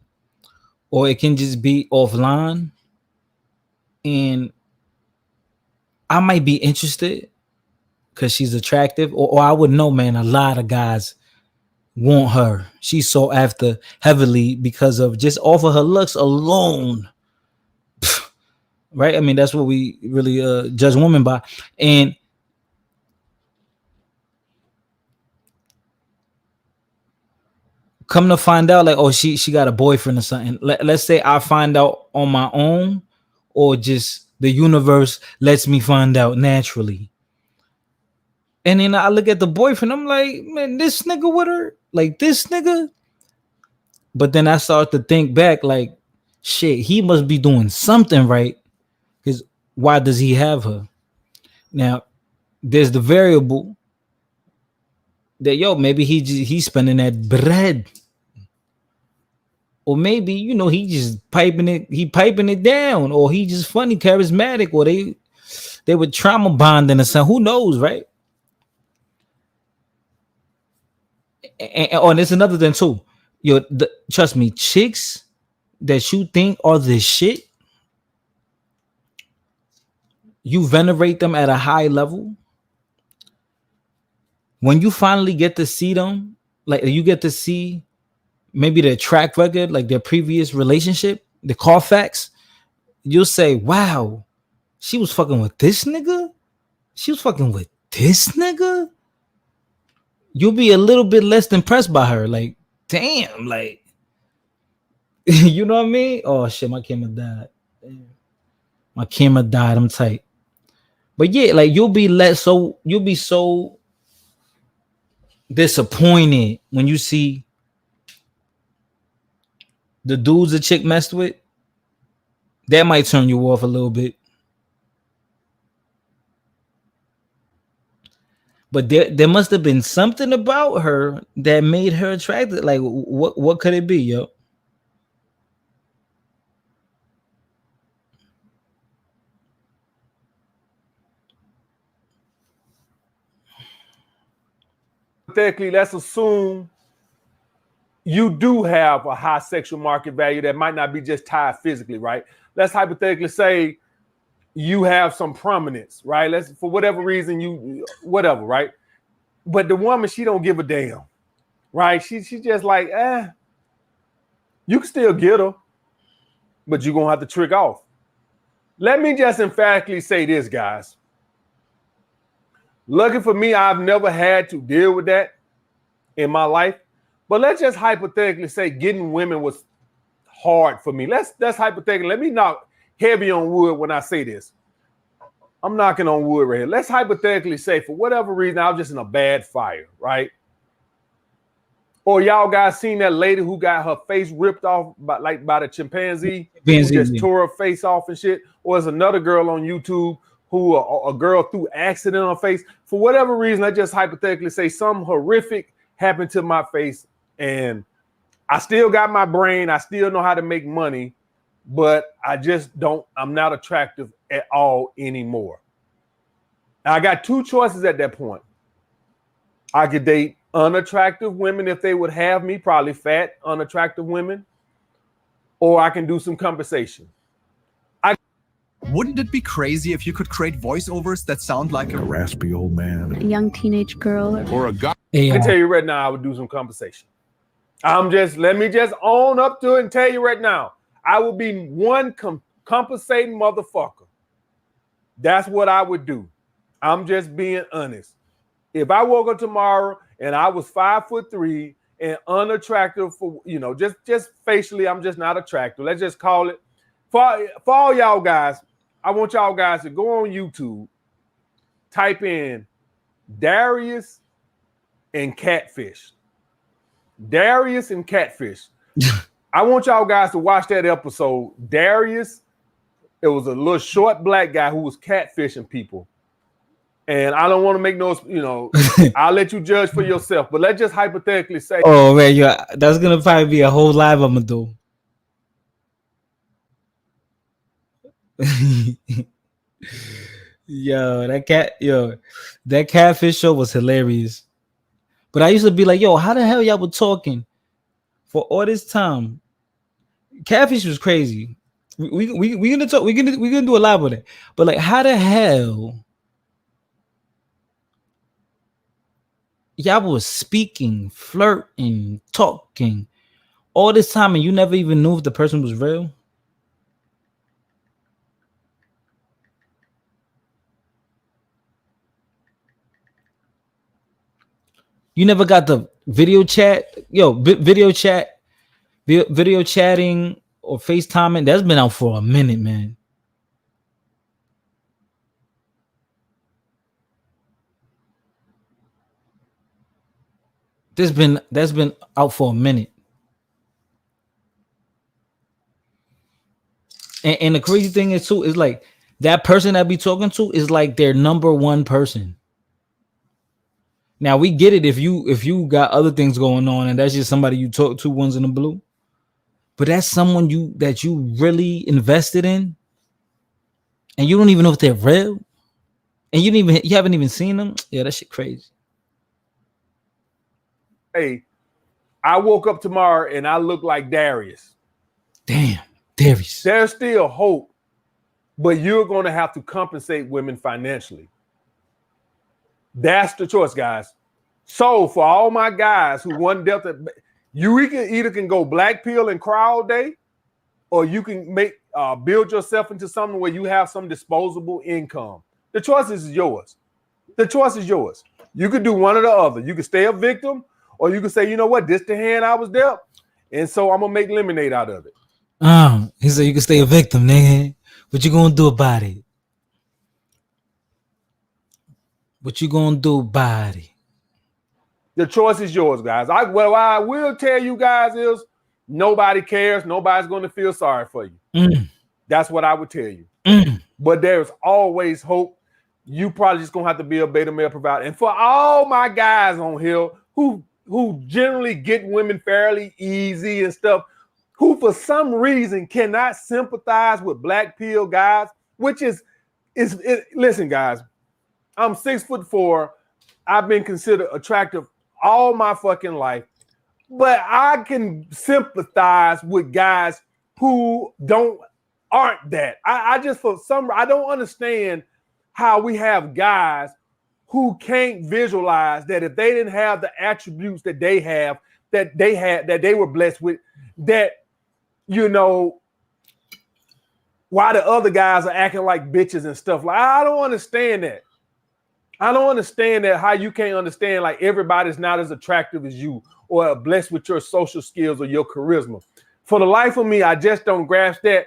or it can just be offline, and I might be interested because she's attractive, or I would know, man, a lot of guys want her. She's sought after heavily because of just off of her looks alone. Right? I mean, that's what we really judge women by. And come to find out, like, oh, she got a boyfriend or something. Let's say I find out on my own, or just the universe lets me find out naturally. And then I look at the boyfriend, I'm like, man, this nigga with her, like this nigga. But then I start to think back, like, shit, he must be doing something right. Because why does he have her? Now, there's the variable that maybe he's spending that bread, or maybe he just piping it down, or he just funny, charismatic, or they were trauma bonding or something. Who knows, right? And there's another thing too. Trust me, chicks that you think are the shit, you venerate them at a high level. When you finally get to see them, like you get to see maybe their track record, like their previous relationship, the Carfax, you'll say, wow, she was fucking with this nigga? She was fucking with this nigga? You'll be a little bit less impressed by her. Like, damn, like, you know what I mean? Oh shit, my camera died. Damn. My camera died. I'm tight. But yeah, like you'll be so disappointed when you see the dudes a chick messed with. That might turn you off a little bit. But there must have been something about her that made her attractive. Like, what could it be, yo? Hypothetically, let's assume you do have a high sexual market value that might not be just tied physically, right? Let's hypothetically say you have some prominence, right? Let's, for whatever reason, whatever, right? But the woman, she don't give a damn, right? She just like, you can still get her, but you're gonna have to trick off. Let me just emphatically say this, guys. Lucky for me, I've never had to deal with that in my life. But let's just hypothetically say getting women was hard for me. That's hypothetically. Let me knock heavy on wood when I say this. I'm knocking on wood right here. Let's hypothetically say for whatever reason, I was just in a bad fire, right? Or y'all guys seen that lady who got her face ripped off by the chimpanzee who just tore her face off and shit. Or there's another girl on YouTube who a girl threw accident on her face. For whatever reason, I just hypothetically say something horrific happened to my face, and I still got my brain. I still know how to make money, but I'm not attractive at all anymore. Now, I got two choices at that point. I could date unattractive women if they would have me, probably fat, unattractive women, or I can do some compensation. Wouldn't it be crazy if you could create voiceovers that sound like a raspy old man, a young teenage girl, or a guy? I can tell you right now, I would do some compensation. Let me just own up to it and tell you right now, I would be one compensating motherfucker. That's what I would do. I'm just being honest. If I woke up tomorrow and I was 5'3" and unattractive for, just facially, I'm just not attractive. Let's just call it. For all y'all guys, I want y'all guys to go on YouTube, type in Darius and catfish. Darius and catfish. I want y'all guys to watch that episode. Darius, it was a little short black guy who was catfishing people. And I don't want to make no, I'll let you judge for yourself. But let's just hypothetically say. Oh, man, that's going to probably be a whole live I'm going to do. That catfish show was hilarious. But I used to be like, how the hell y'all were talking for all this time? Catfish was crazy. We gonna talk. We're gonna do a live with it. But like, how the hell y'all was speaking, flirting, talking all this time, and you never even knew if the person was real? You never got the video chat, video chatting or FaceTiming. That's been out for a minute, man. That's been out for a minute. And the crazy thing is too, is like that person that be talking to is like their number one person. Now we get it if you got other things going on and that's just somebody you talk to once in a blue, but that's someone that you really invested in, and you don't even know if they're real, and you haven't even seen them. Yeah, that shit crazy. Hey, I woke up tomorrow and I look like Darius. Damn, Darius. There's still hope, but you're going to have to compensate women financially. That's the choice, guys. So for all my guys who want Delta, you either can go black pill and cry all day, or you can build yourself into something where you have some disposable income. The choice is yours. The choice is yours. You could do one or the other. You could stay a victim, or you could say, you know what, this the hand I was dealt, and so I'm gonna make lemonade out of it. He said you can stay a victim, nigga. What you gonna do about it? What you gonna do about it? The choice is yours, guys. What I will tell you guys is nobody cares. Nobody's going to feel sorry for you. That's what I would tell you. But there's always hope. You probably just going to have to be a beta male provider. And for all my guys on here who generally get women fairly easy and stuff, who for some reason cannot sympathize with black pill guys, which is listen, guys, I'm 6'4". I've been considered attractive all my fucking life, but I can sympathize with guys who aren't that. I don't understand how we have guys who can't visualize that if they didn't have the attributes that they have, that they were blessed with, that, you know, why the other guys are acting like bitches and stuff. Like, I don't understand that. I don't understand that, how you can't understand like everybody's not as attractive as you or blessed with your social skills or your charisma. For the life of me, I just don't grasp that.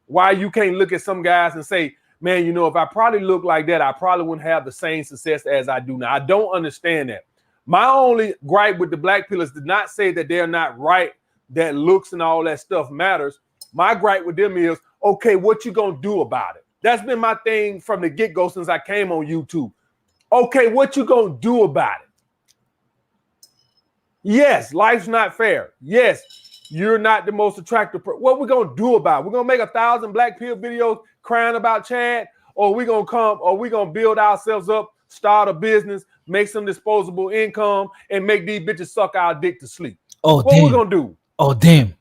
Why you can't look at some guys and say, man, you know, if I probably look like that, I probably wouldn't have the same success as I do now. I don't understand that. My only gripe with the black pillars did not say that they're not right, that looks and all that stuff matters. My gripe with them is, okay, what you gonna do about it? That's been my thing from the get-go since I came on YouTube. Okay, what you gonna do about it? Yes, life's not fair. Yes, you're not the most attractive person. What we gonna do about it? We're gonna make 1,000 black pill videos crying about Chad, or we gonna build ourselves up, start a business, make some disposable income, and make these bitches suck our dick to sleep. What we gonna do? Oh damn.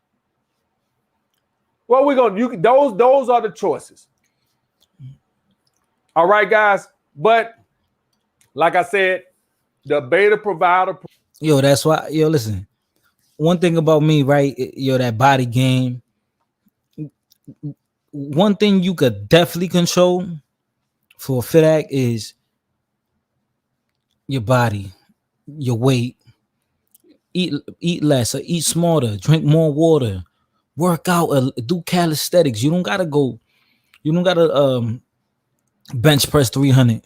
What we gonna do? Those are the choices. All right, guys. But like I said, the beta provider. Yo, that's why. Yo, listen. One thing about me, right? Yo, that body game. One thing you could definitely control for a fit act is your body, your weight. Eat less, or eat smarter, drink more water, work out, do calisthenics. You don't gotta bench press 300.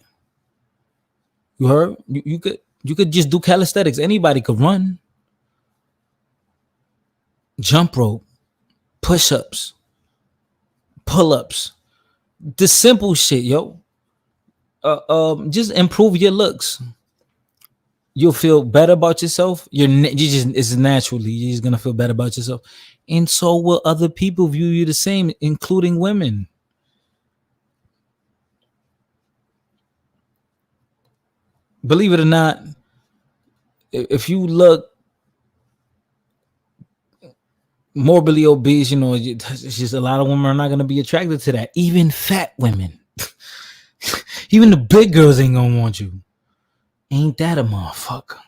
You heard? You could just do calisthenics. Anybody could run, jump rope, push-ups, pull-ups, the simple shit, yo. Just improve your looks. You'll feel better about yourself. It's naturally, you're just gonna feel better about yourself, and so will other people view you the same, including women. Believe it or not, if you look morbidly obese, you know, it's just a lot of women are not going to be attracted to that. Even fat women, even the big girls ain't going to want you. Ain't that a motherfucker?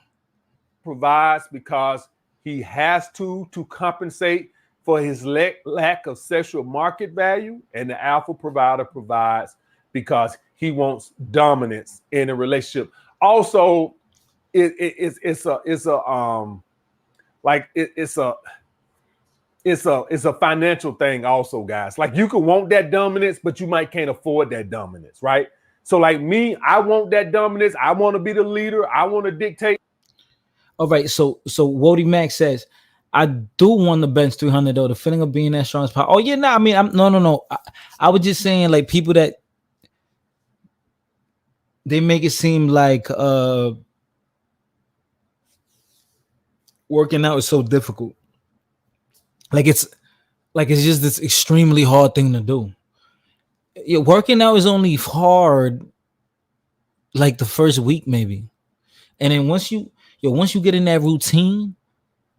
Provides because he has to compensate for his lack of sexual market value, and the alpha provider provides because he wants dominance in a relationship. Also, it's a financial thing also, guys. Like, you could want that dominance, but you might can't afford that dominance, right? So like me, I want that dominance. I want to be the leader. I want to dictate. All right. So Wody Max says, I do want the bench 300 though. The feeling of being that strong is power. Oh yeah, no. I mean, no. I was just saying, like, people that they make it seem like working out is so difficult. Like it's just this extremely hard thing to do. Yeah, working out is only hard like the first week maybe. And then once you get in that routine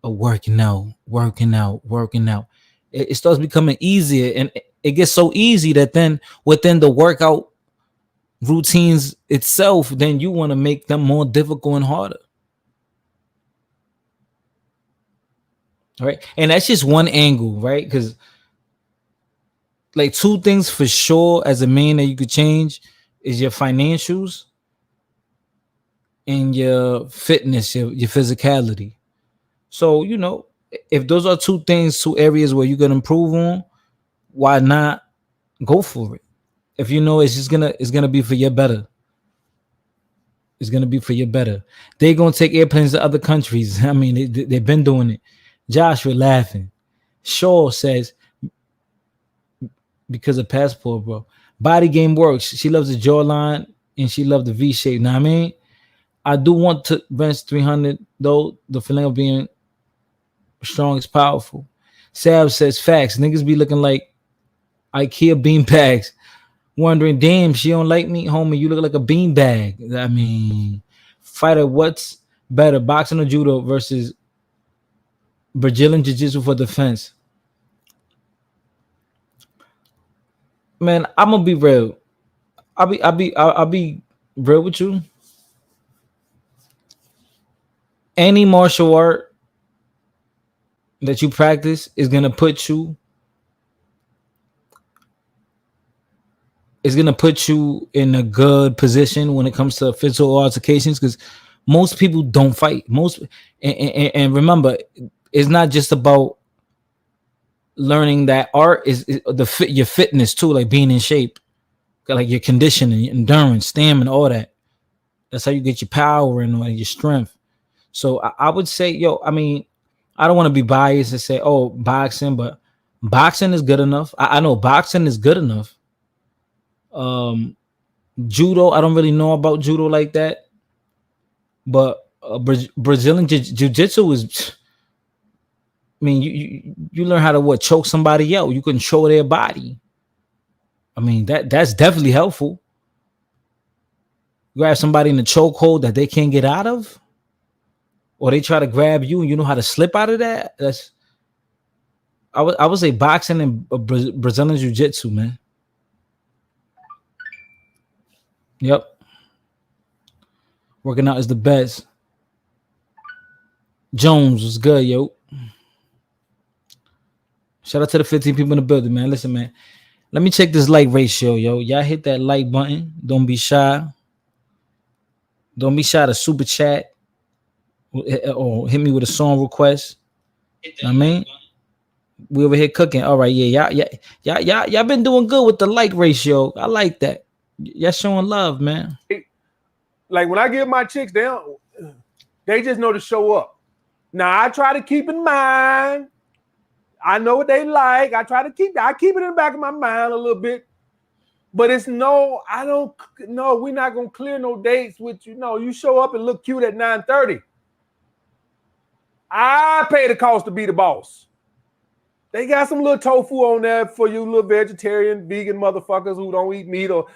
of working out, it starts becoming easier, and it gets so easy that then within the workout routines itself, then you want to make them more difficult and harder. Right? And that's just one angle, right? Because like two things for sure as a man that you could change is your financials and your fitness, your physicality. So, you know, if those are two areas where you can improve on, why not go for it? If you know it's gonna be for your better. It's gonna be for your better. They're gonna take airplanes to other countries. I mean, they've been doing it. Josh, we're laughing. Shaw says, because of passport, bro. Body game works. She loves the jawline and she loves the V shape. Now, I mean, I do want to bench 300 though. The feeling of being strong is powerful. Sab says facts. Niggas be looking like IKEA bean bags, wondering, damn, she don't like me, homie. You look like a bean bag. I mean, fighter, what's better, boxing or judo versus Brazilian jiu-jitsu for defense? Man, I'm gonna be real. I'll be real with you. Any martial art that you practice is gonna put you in a good position when it comes to physical altercations, because most people don't fight. And remember, it's not just about learning that art, is your fitness too, like being in shape, like your conditioning, endurance, stamina, all that. That's how you get your power and your strength. So I would say, I mean, I don't want to be biased and say, oh, boxing, but boxing is good enough. I know boxing is good enough. Judo, I don't really know about judo like that, but Brazilian jiu-jitsu is, I mean, you learn how to choke somebody out. You control their body. I mean, that's definitely helpful. Grab somebody in the chokehold that they can't get out of, or they try to grab you and you know how to slip out of that. I would say boxing and Brazilian jiu-jitsu, man. Yep. Working out is the best. Jones was good, yo. Shout out to the 15 people in the building, man. Listen, man. Let me check this like ratio, yo. Y'all hit that like button. Don't be shy. Don't be shy to super chat or hit me with a song request. I mean, we over here cooking. All right, yeah. Y'all been doing good with the like ratio. I like that. Y'all showing love, man. Like when I give my chicks down, they just know to show up. Now I try to keep in mind. I know what they like. I keep it in the back of my mind a little bit. But it's we're not gonna clear no dates with you. No, you show up and look cute at 9:30. I pay the cost to be the boss. They got some little tofu on there for you little vegetarian, vegan motherfuckers who don't eat meat, or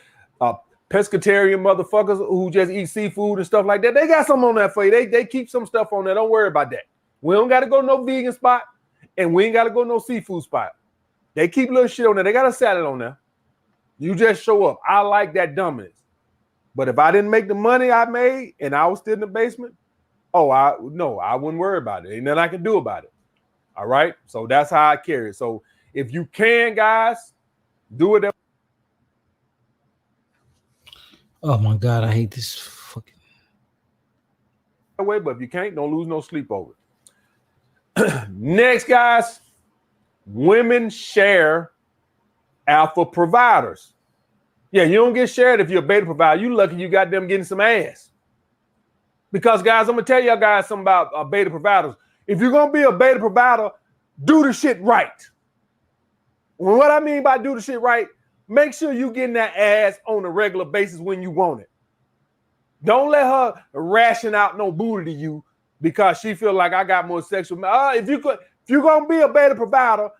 pescatarian motherfuckers who just eat seafood and stuff like that. They got some on there for you. They keep some stuff on there. Don't worry about that. We don't got to go to no vegan spot, and we ain't got to go to no seafood spot. They keep little shit on there. They got a salad on there. You just show up. I like that dominance. But if I didn't make the money I made and I was still in the basement, I wouldn't worry about it. Ain't nothing I can do about it. All right? So that's how I carry it. So if you can, guys, do it. Oh my God, I hate this fucking way. But if you can't, don't lose no sleep over it. Next, guys, women share alpha providers. Yeah, you don't get shared if you're a beta provider. You lucky you got them getting some ass. Because, guys, I'm going to tell y'all guys something about beta providers. If you're going to be a beta provider, do the shit right. What I mean by do the shit right, make sure you getting that ass on a regular basis when you want it. Don't let her ration out no booty to you because she feel like I got more sexual. If you're gonna be a beta provider,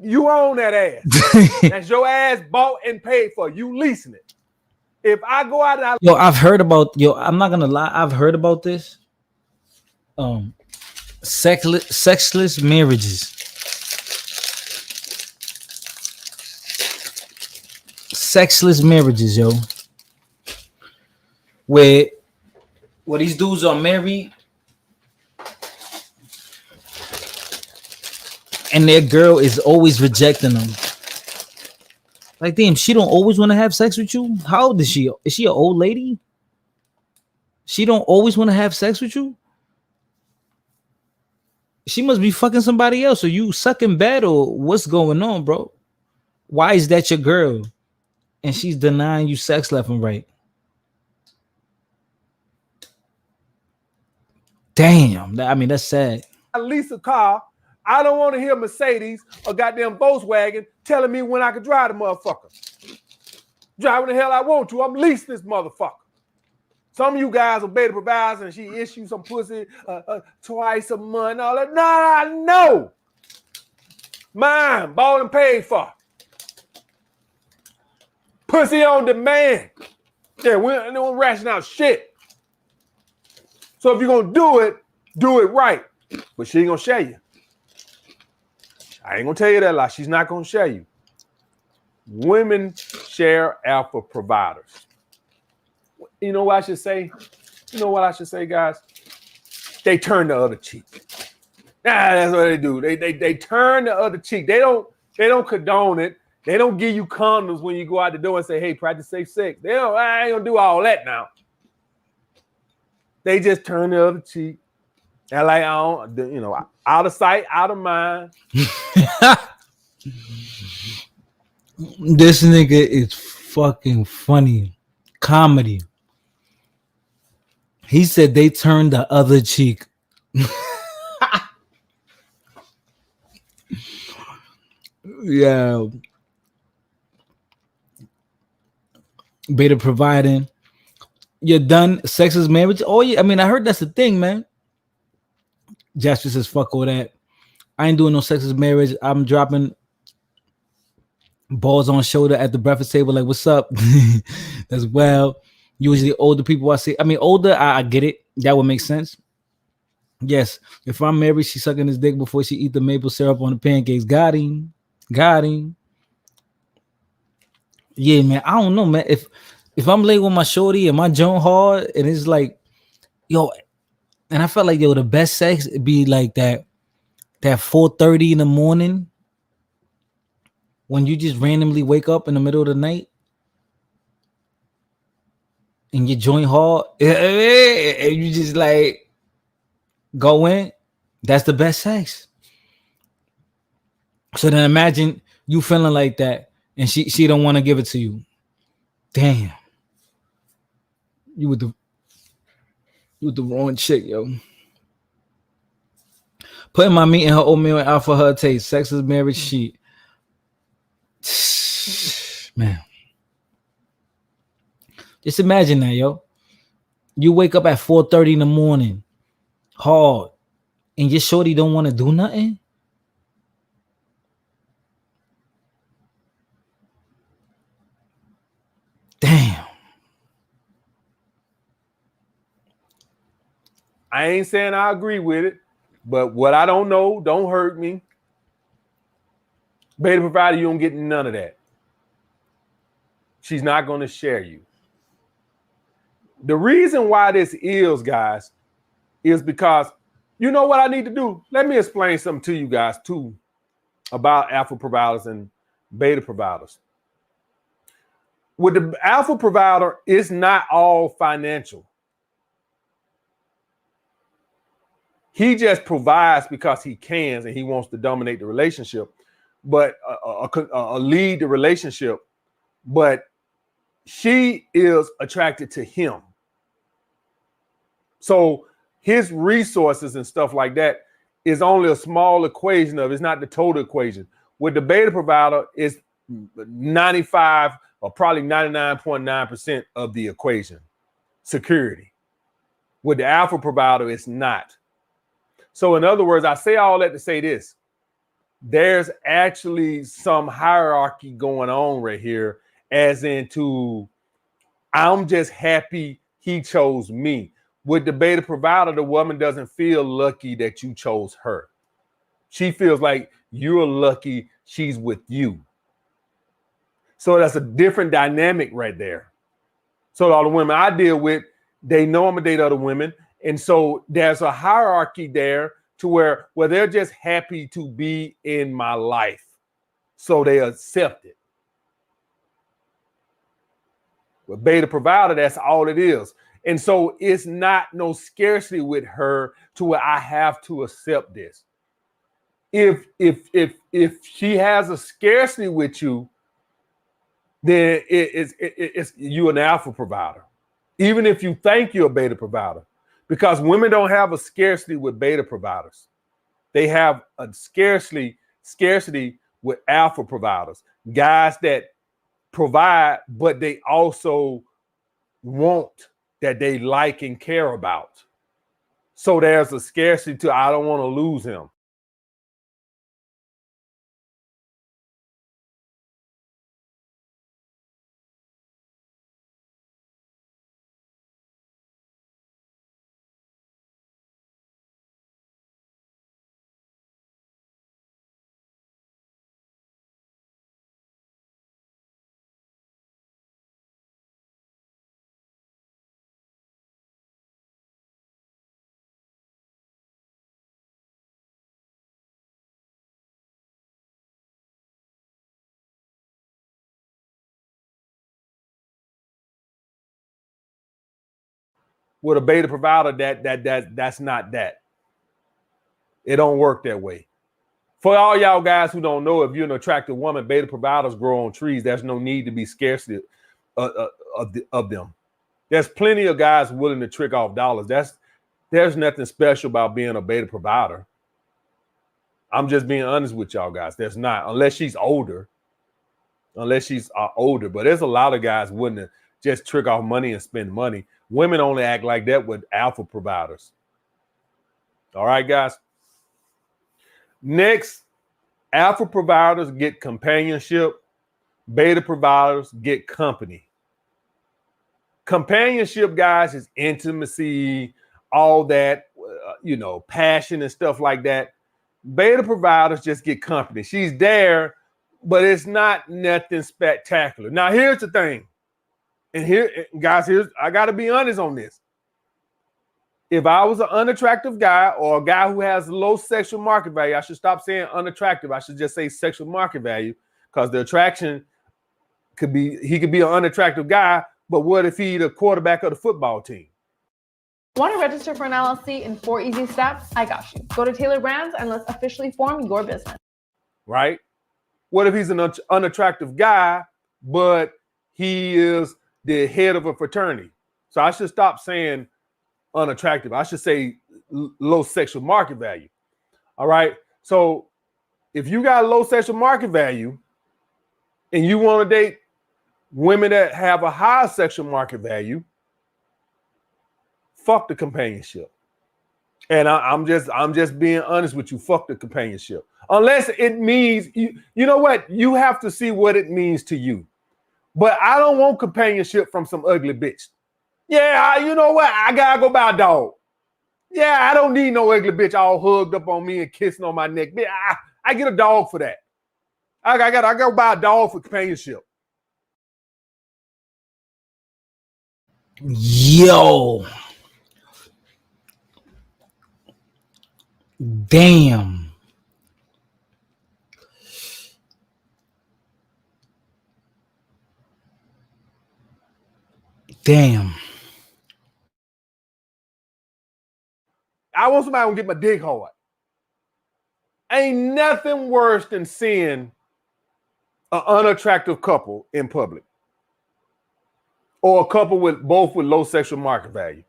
you own that ass. That's your ass bought and paid for. You leasing it. If I go out and I've heard about I'm not gonna lie, I've heard about this. Sexless marriages. Sexless marriages, yo. Where these dudes are married and their girl is always rejecting them. Like, damn, she don't always want to have sex with you? How old is she? Is she an old lady? She don't always want to have sex with you? She must be fucking somebody else, or you sucking bad, or what's going on, bro? Why is that your girl? And she's denying you sex left and right. Damn, I mean, that's sad. lease a car, I don't want to hear Mercedes or goddamn Volkswagen telling me when I can drive the motherfucker. Driving the hell I want to. I'm leasing this motherfucker. Some of you guys are beta providers and she issues some pussy twice a month and all that. No. Mine, bought and paid for. Pussy on demand. Yeah, we don't ration out shit. So if you're going to do it right. But she ain't going to share you. I ain't going to tell you that lie. She's not going to share you. Women share alpha providers. You know what I should say? You know what I should say, guys? They turn the other cheek. That's what they do. They turn the other cheek. They don't condone it. They don't give you condoms when you go out the door and say, "Hey, practice safe sex." I ain't gonna do all that now. They just turn the other cheek. And like, out of sight, out of mind. This nigga is fucking funny. Comedy. He said they turned the other cheek. Yeah. Beta providing. You're done. Sex is marriage. Oh, yeah. I mean, I heard that's the thing, man. Jasper says, fuck all that. I ain't doing no sex is marriage. I'm dropping balls on shoulder at the breakfast table. Like, what's up? That's well. Usually older people I see. I mean, older, I get it. That would make sense. Yes. If I'm married, she's sucking his dick before she eat the maple syrup on the pancakes. Got him. Yeah, man. I don't know, man. If I'm late with my shorty and my joint hard, and it's like, yo, and I felt like, yo, the best sex would be like that 4:30 in the morning when you just randomly wake up in the middle of the night and your joint hard and you just like go in. That's the best sex. So then imagine you feeling like that and she don't want to give it to you. Damn. You with the wrong chick, yo. Putting my meat in her oatmeal out for her taste. Sex is marriage shit. Man. Just imagine that, yo. You wake up at 4:30 in the morning, hard, and your shorty don't want to do nothing. Damn. I ain't saying I agree with it, but what I don't know, don't hurt me. Beta provider, you don't get none of that. She's not going to share you. The reason why this is, guys, is because you know what I need to do? Let me explain something to you guys, too, about alpha providers and beta providers. With the alpha provider, it's not all financial. He just provides because he can and he wants to dominate the relationship, but lead the relationship. But she is attracted to him. So his resources and stuff like that is only a small equation of it. It's not the total equation. With the beta provider, it's 95 or probably 99.9% of the equation. Security. With the alpha provider, it's not. So in other words, I say all that to say this. There's actually some hierarchy going on right here, as into I'm just happy he chose me. With the beta provider, the woman doesn't feel lucky that you chose her. She feels like you're lucky she's with you. So that's a different dynamic right there. So all the women I deal with, they know I'm gonna date other women. And so there's a hierarchy there to where they're just happy to be in my life. So they accept it. With beta provider, that's all it is. And so it's not no scarcity with her to where I have to accept this. If she has a scarcity with you, then it's you an alpha provider. Even if you think you're a beta provider. Because women don't have a scarcity with beta providers. They have a scarcity with alpha providers. Guys that provide, but they also want, that they like and care about. So there's a scarcity to, I don't want to lose him. With a beta provider, that's not that. It don't work that way. For all y'all guys who don't know, if you're an attractive woman, beta providers grow on trees. There's no need to be scarcity of them. There's plenty of guys willing to trick off dollars. There's nothing special about being a beta provider. I'm just being honest with y'all guys. There's not, unless she's older. Unless she's older. But there's a lot of guys willing to just trick off money and spend money. Women only act like that with alpha providers. All right, guys. Next, alpha providers get companionship. Beta providers get company. Companionship, guys, is intimacy, all that, passion and stuff like that. Beta providers just get company. She's there, but it's not nothing spectacular. Now, here's the thing. And here, guys, I got to be honest on this. If I was an unattractive guy or a guy who has low sexual market value, I should stop saying unattractive. I should just say sexual market value, because the attraction he could be an unattractive guy, but what if he's the quarterback of the football team? Want to register for an LLC in 4 easy steps? I got you. Go to Taylor Brands and let's officially form your business. Right? What if he's an unattractive guy, but he is the head of a fraternity? So I should stop saying unattractive. I should say low sexual market value. All right. So if you got low sexual market value and you want to date women that have a high sexual market value, fuck the companionship. And I'm just being honest with you. Fuck the companionship. Unless it means, you know what? You have to see what it means to you. But I don't want companionship from some ugly bitch. Yeah, you know what? I gotta go buy a dog. Yeah, I don't need no ugly bitch all hugged up on me and kissing on my neck. I get a dog for that. I gotta buy a dog for companionship. Yo. Damn. Damn. I want somebody to get my dick hard. Ain't nothing worse than seeing an unattractive couple in public, or a couple with low sexual market value.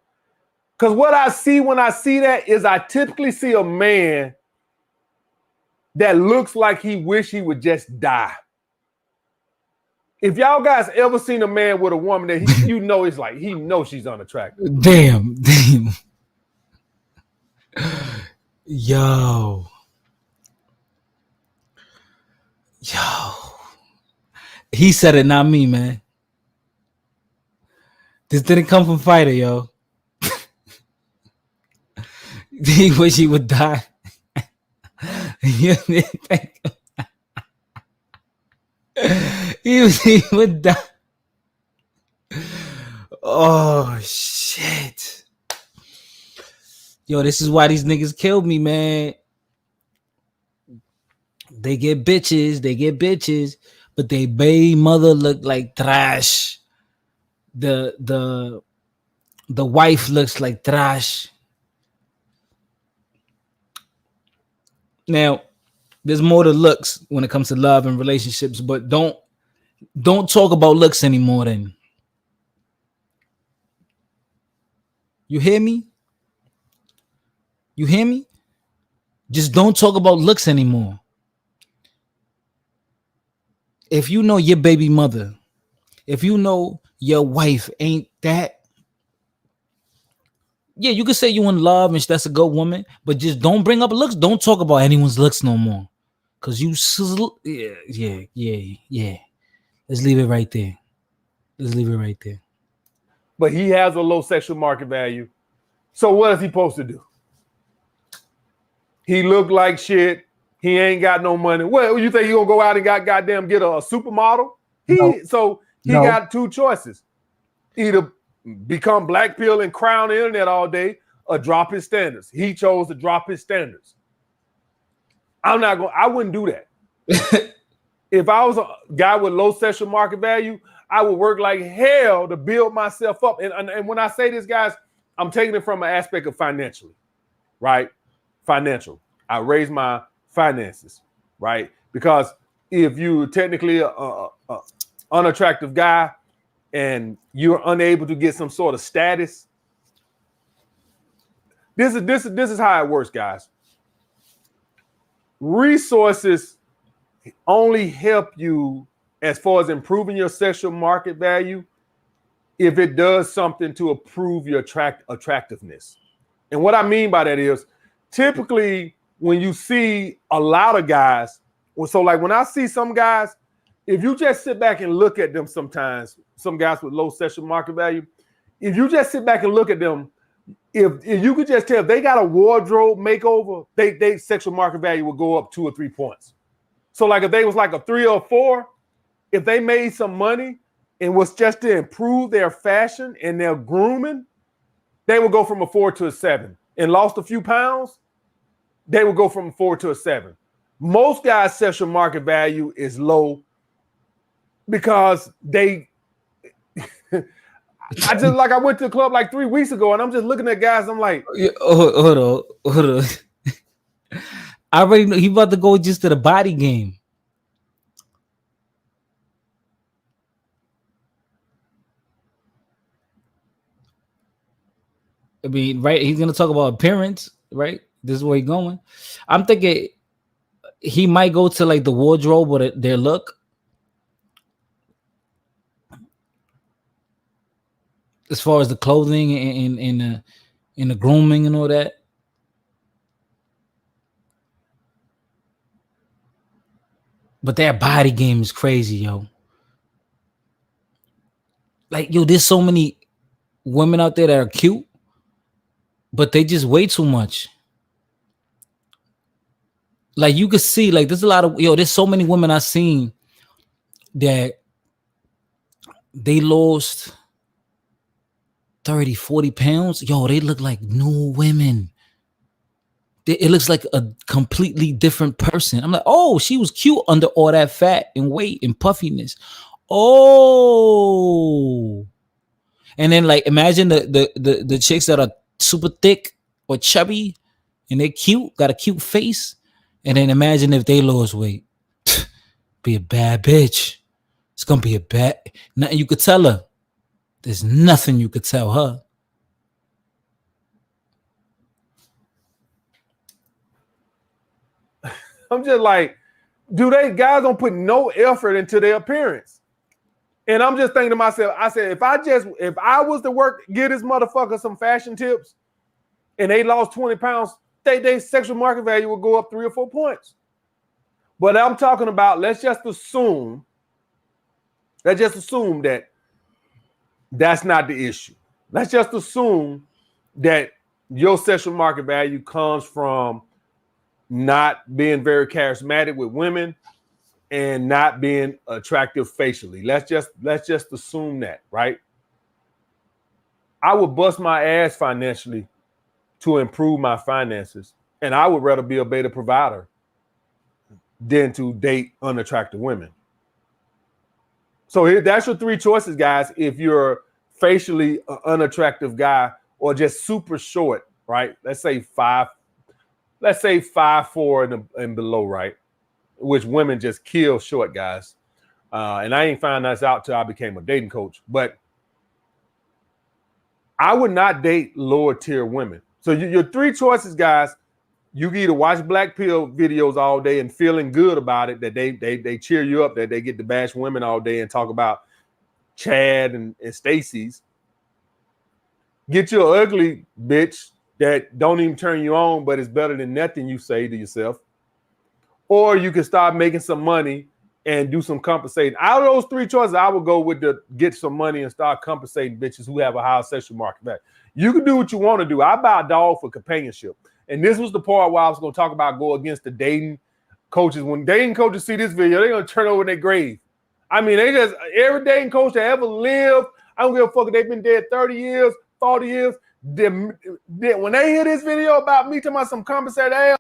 Because what I see when I see that is I typically see a man that looks like he wish he would just die. If y'all guys ever seen a man with a woman that it's like he knows she's unattractive. Damn. Yo. He said it, not me, man. This didn't come from Fighter, yo. He wish he would die. He would die. Oh shit. Yo, this is why these niggas killed me, man. They get bitches, but they baby mother look like trash. The wife looks like trash. Now, there's more to looks when it comes to love and relationships, but don't talk about looks anymore then. You hear me? You hear me? Just don't talk about looks anymore. If you know your baby mother, if you know your wife ain't that, yeah, you can say you in love and that's a good woman, but just don't bring up looks. Don't talk about anyone's looks no more. Cause yeah. Let's leave it right there. But he has a low sexual market value. So what is he supposed to do? He look like shit. He ain't got no money. Well, you think he gonna go out and get a supermodel? So he got two choices: either become black pill and crown the internet all day, or drop his standards. He chose to drop his standards. I wouldn't do that. If I was a guy with low sexual market value, I would work like hell to build myself up. And when I say this, guys, I'm taking it from an aspect of financially, right? Financial. I raise my finances, right? Because if you're technically a unattractive guy and you're unable to get some sort of status, this is how it works, guys. Resources only help you as far as improving your sexual market value if it does something to improve your attractiveness. And what I mean by that is, typically when you see a lot of guys, so like when I see some guys, if you just sit back and look at them sometimes, some guys with low sexual market value, if you just sit back and look at them, if you could just tell if they got a wardrobe makeover, they sexual market value will go up 2 or 3 points. So like if they was like a 3 or 4, if they made some money and was just to improve their fashion and their grooming, they would go from a 4 to a 7. And lost a few pounds, they would go from a 4 to a 7. Most guys' sexual market value is low because they I went to the club like 3 weeks ago and I'm just looking at guys, I'm like, hold on. I already know he about to go just to the body game. I mean, right? He's gonna talk about appearance, right? This is where he's going. I'm thinking he might go to like the wardrobe or their look. As far as the clothing and the grooming and all that. But their body game is crazy, yo. Like, yo, there's so many women out there that are cute, but they just weigh too much. Like, you could see, like, there's so many women I've seen that they lost 30, 40 pounds. Yo, they look like new women. It looks like a completely different person. I'm like, oh, she was cute under all that fat and weight and puffiness. Oh. And then, like, imagine the chicks that are super thick or chubby and they're cute, got a cute face. And then imagine if they lost weight. Be a bad bitch. It's going to be a bad... Nothing you could tell her. There's nothing you could tell her. I'm just like, guys don't put no effort into their appearance. And I'm just thinking to myself, I said, if I was to get this motherfucker some fashion tips and they lost 20 pounds, their sexual market value will go up 3 or 4 points. But I'm talking about, let's just assume that that's not the issue. Let's just assume that your sexual market value comes from not being very charismatic with women and not being attractive facially. Let's just assume that, right? I would bust my ass financially to improve my finances, and I would rather be a beta provider than to date unattractive women. So that's your 3 choices, guys. If you're facially an unattractive guy or just super short, right? Let's say 5'4" and below, right? Which women just kill short guys. And I ain't found that out till I became a dating coach. But I would not date lower tier women. So your 3 choices, guys. You can either watch Black Pill videos all day and feeling good about it, that they cheer you up, that they get to bash women all day and talk about Chad and Stacey's. Get you an ugly bitch that don't even turn you on, but it's better than nothing, you say to yourself. Or you can start making some money and do some compensating. Out of those 3 choices, I would go with the get some money and start compensating bitches who have a high sexual market value. You can do what you want to do. I buy a dog for companionship. And this was the part where I was going to talk about go against the dating coaches. When dating coaches see this video, they're going to turn over in their grave. I mean, every dating coach that ever lived, I don't give a fuck if they've been dead 30 years, 40 years. When they hear this video about me talking about some compensated ass.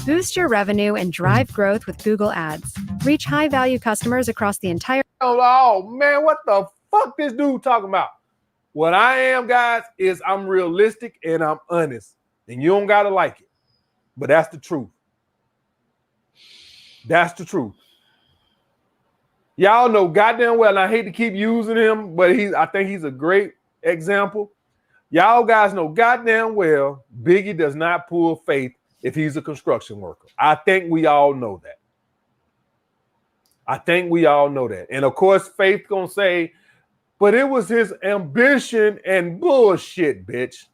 Boost your revenue and drive growth with Google Ads. Reach high-value customers across the entire... Oh, man, what the fuck this dude talking about? What I am, guys, is I'm realistic and I'm honest. And you don't got to like it. But that's the truth. That's the truth. Y'all know goddamn well, and I hate to keep using him, but I think he's a great example. Y'all guys know goddamn well Biggie does not pull Faith if he's a construction worker. I think we all know that. And of course, Faith gonna say, but it was his ambition and bullshit, bitch.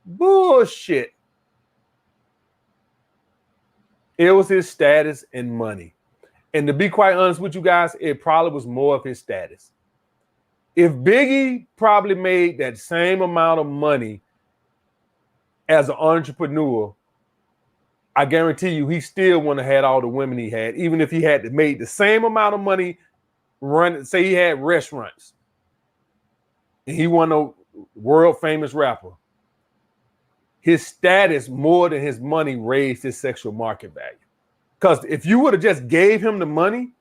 Bullshit. It was his status and money. And to be quite honest with you guys, it probably was more of his status. If Biggie probably made that same amount of money as an entrepreneur, I guarantee you he still wouldn't have had all the women he had, even if he had made the same amount of money running, say he had restaurants and he wasn't a world famous rapper. His status more than his money raised his sexual market value. Because if you would have just gave him the money,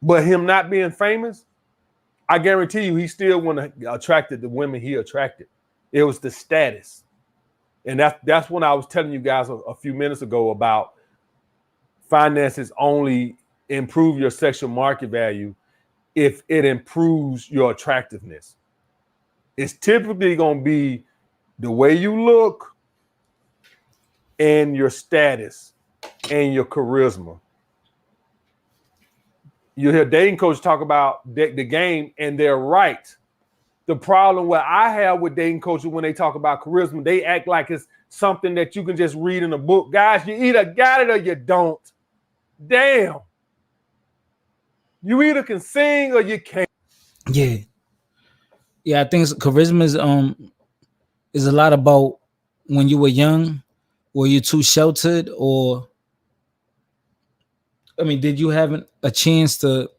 but him not being famous, I guarantee you he still wouldn't have attracted the women he attracted. It was the status. And that's when I was telling you guys a few minutes ago about finances only improve your sexual market value if it improves your attractiveness. It's typically going to be the way you look and your status and your charisma. You hear dating coaches talk about the game, and they're right. The problem what I have with dating coaches when they talk about charisma, they act like it's something that you can just read in a book. Guys, you either got it or you don't. Damn. You either can sing or you can't. Yeah. Yeah, I think charisma is a lot about when you were young, were you too sheltered, or I mean, did you have a chance to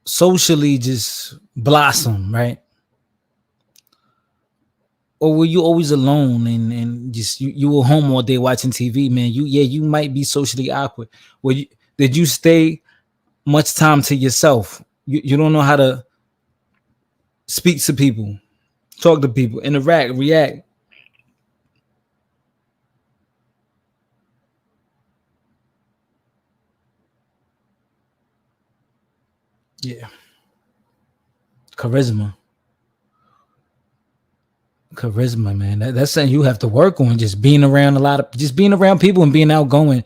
socially just blossom, right? Or were you always alone and just you were home all day watching TV, man? You might be socially awkward. Did you stay much time to yourself? You don't know how to speak to people, talk to people, interact, react. Yeah. Charisma, man. That's something you have to work on. Just being around being around people and being outgoing.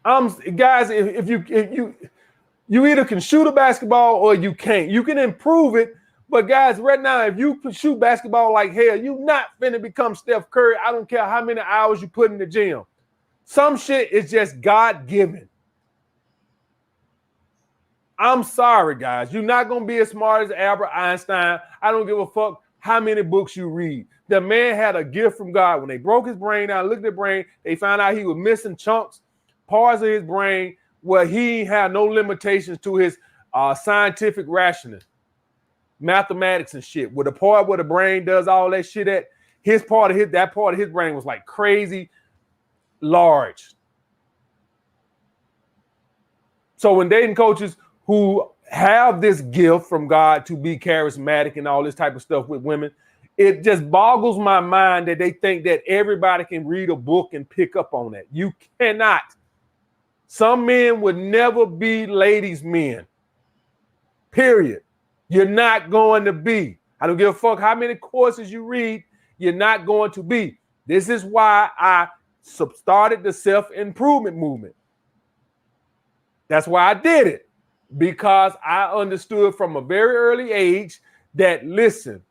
Guys, if you either can shoot a basketball or you can't. You can improve it, but guys, right now, if you can shoot basketball like hell, you not finna become Steph Curry. I don't care how many hours you put in the gym. Some shit is just God-given. I'm sorry, guys. You're not gonna be as smart as Albert Einstein. I don't give a fuck how many books you read. The man had a gift from God. When they broke his brain out, looked at the brain, they found out he was missing chunks, parts of his brain where he had no limitations to his scientific rationing, mathematics and shit. Where the part where the brain does all that shit at, that part of his brain was like crazy large. So when dating coaches who have this gift from God to be charismatic and all this type of stuff with women, it just boggles my mind that they think that everybody can read a book and pick up on that. You cannot. Some men would never be ladies' men. Period. You're not going to be. I don't give a fuck how many courses you read, you're not going to be. This is why I started the self-improvement movement. That's why I did it. Because I understood from a very early age that, listen,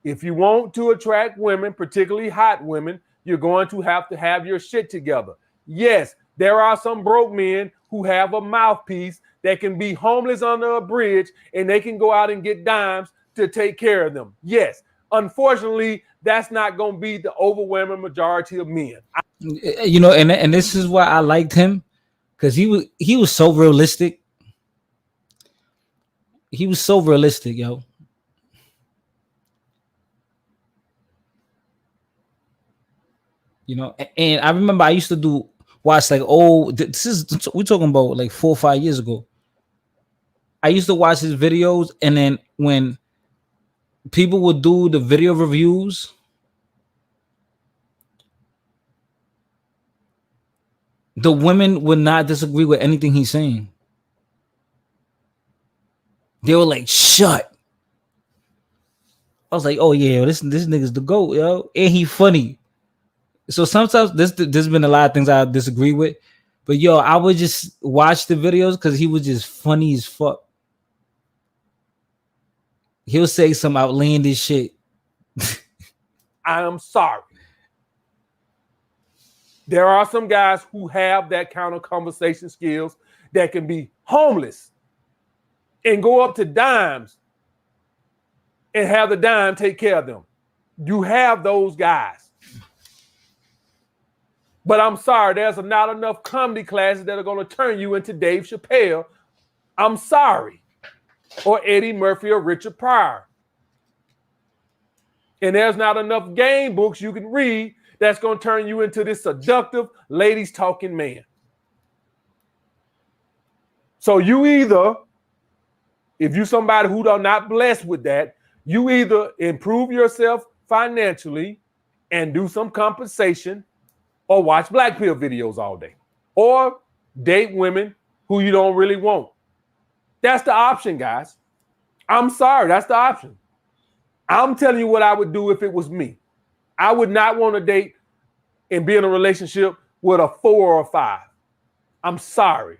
if you want to attract women, particularly hot women, you're going to have your shit together. Yes, there are some broke men who have a mouthpiece that can be homeless under a bridge and they can go out and get dimes to take care of them. Yes, unfortunately, that's not going to be the overwhelming majority of men. You know, and this is why I liked him, because he was so realistic. He was so realistic, yo. You know, and I remember I used to watch like, we're talking about like 4 or 5 years ago. I used to watch his videos, and then when people would do the video reviews, the women would not disagree with anything he's saying. They were like, shut. I was like, oh yeah, this nigga's the GOAT, yo. And he funny. So sometimes there's been a lot of things I disagree with. But yo, I would just watch the videos because he was just funny as fuck. He'll say some outlandish shit. I am sorry. There are some guys who have that kind of conversation skills that can be homeless and go up to dimes and have the dime take care of them. You have those guys. But I'm sorry, there's not enough comedy classes that are going to turn you into Dave Chappelle. I'm sorry. Or Eddie Murphy or Richard Pryor. And there's not enough game books you can read that's going to turn you into this seductive, ladies talking man. So you either, if you're somebody who are not blessed with that, you either improve yourself financially and do some compensation, or watch black pill videos all day, or date women who you don't really want. That's the option, guys. I'm sorry, that's the option. I'm telling you what I would do if it was me. I would not want to date and be in a relationship with a 4 or a 5. I'm sorry.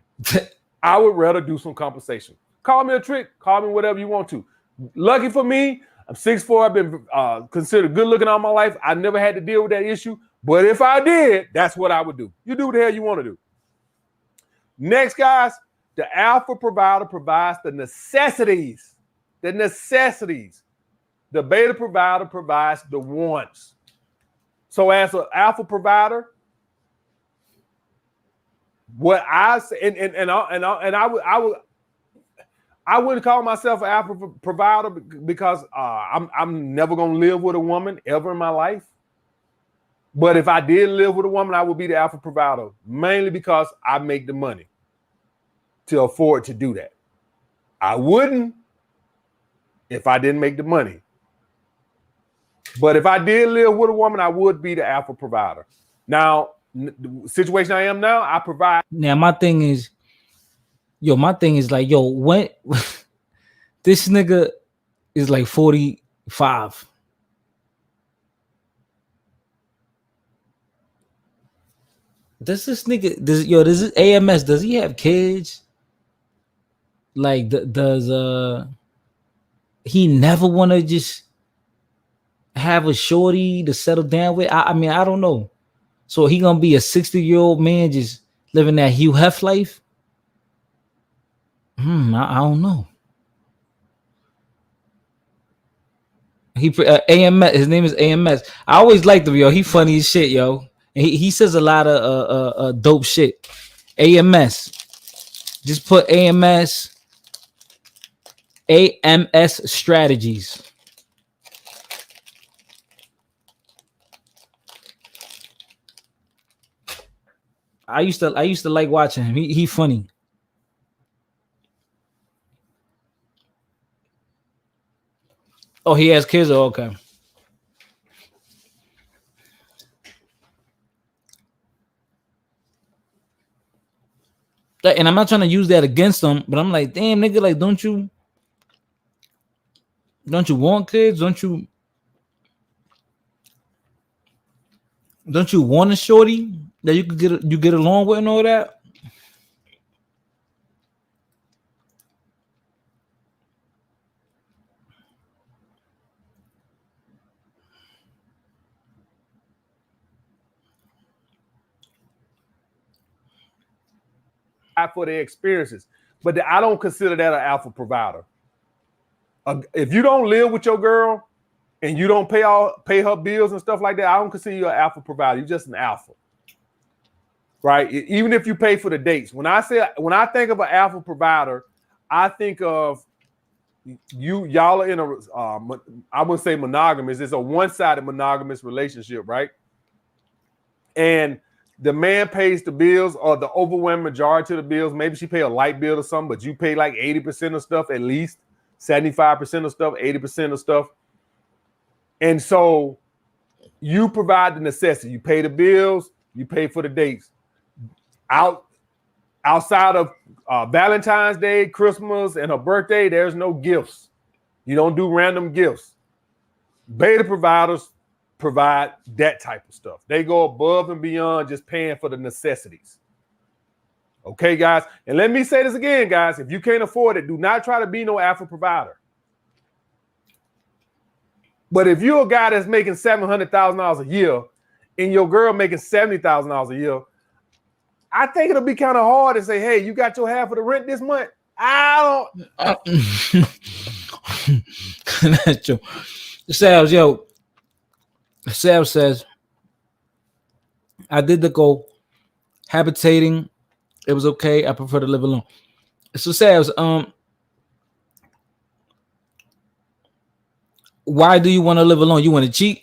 I would rather do some compensation. Call me a trick, call me whatever you want to. Lucky for me, I'm 6'4", I've been considered good looking all my life. I never had to deal with that issue. But if I did, that's what I would do. You do what the hell you want to do. Next, guys, the alpha provider provides the necessities. The necessities. The beta provider provides the wants. So as an alpha provider, what I say, I wouldn't call myself an alpha provider because I'm never gonna live with a woman ever in my life. But if I did live with a woman, I would be the alpha provider, mainly because I make the money to afford to do that. I wouldn't if I didn't make the money. But if I did live with a woman, I would be the alpha provider. Now, the situation I am now, I provide. Now, my thing is like, when this nigga is like 45. Does this nigga? Does this AMS? Does he have kids? Like, does he never want to just have a shorty to settle down with? I mean, I don't know. So he gonna be a 60-year-old man just living that Hugh Hef life? I don't know. He AMS. His name is AMS. I always liked him, yo. He funny as shit, yo. And he says a lot of dope shit. AMS. Just put AMS strategies. I used to like watching him. He funny. Oh, he has kids. Oh, okay. And I'm not trying to use that against them, but I'm like, damn, nigga, like, don't you want kids? Don't you want a shorty that you could get along with and all that? For their experiences, but I don't consider that an alpha provider. If you don't live with your girl and you don't pay her bills and stuff like that, I don't consider you an alpha provider. You're just an alpha, right? Even if you pay for the dates. When I think of an alpha provider, I think of y'all are in a I wouldn't say monogamous. It's a one-sided monogamous relationship, right? And the man pays the bills, or the overwhelming majority of the bills. Maybe she pay a light bill or something, but you pay like 80% of stuff, at least 75% of stuff, 80% of stuff. And so you provide the necessity. You pay the bills, you pay for the dates. Outside of Valentine's Day, Christmas, and her birthday, there's no gifts. You don't do random gifts. Beta providers provide that type of stuff. They go above and beyond just paying for the necessities. Okay, guys? And let me say this again, guys. If you can't afford it, do not try to be no alpha provider. But if you're a guy that's making $700,000 a year and your girl making $70,000 a year, I think it'll be kind of hard to say, hey, you got your half of the rent this month? I don't. That's true. Sales, yo. Sal says, I did the goal habitating. It was okay. I prefer to live alone. So Sals, why do you want to live alone? You want to cheat?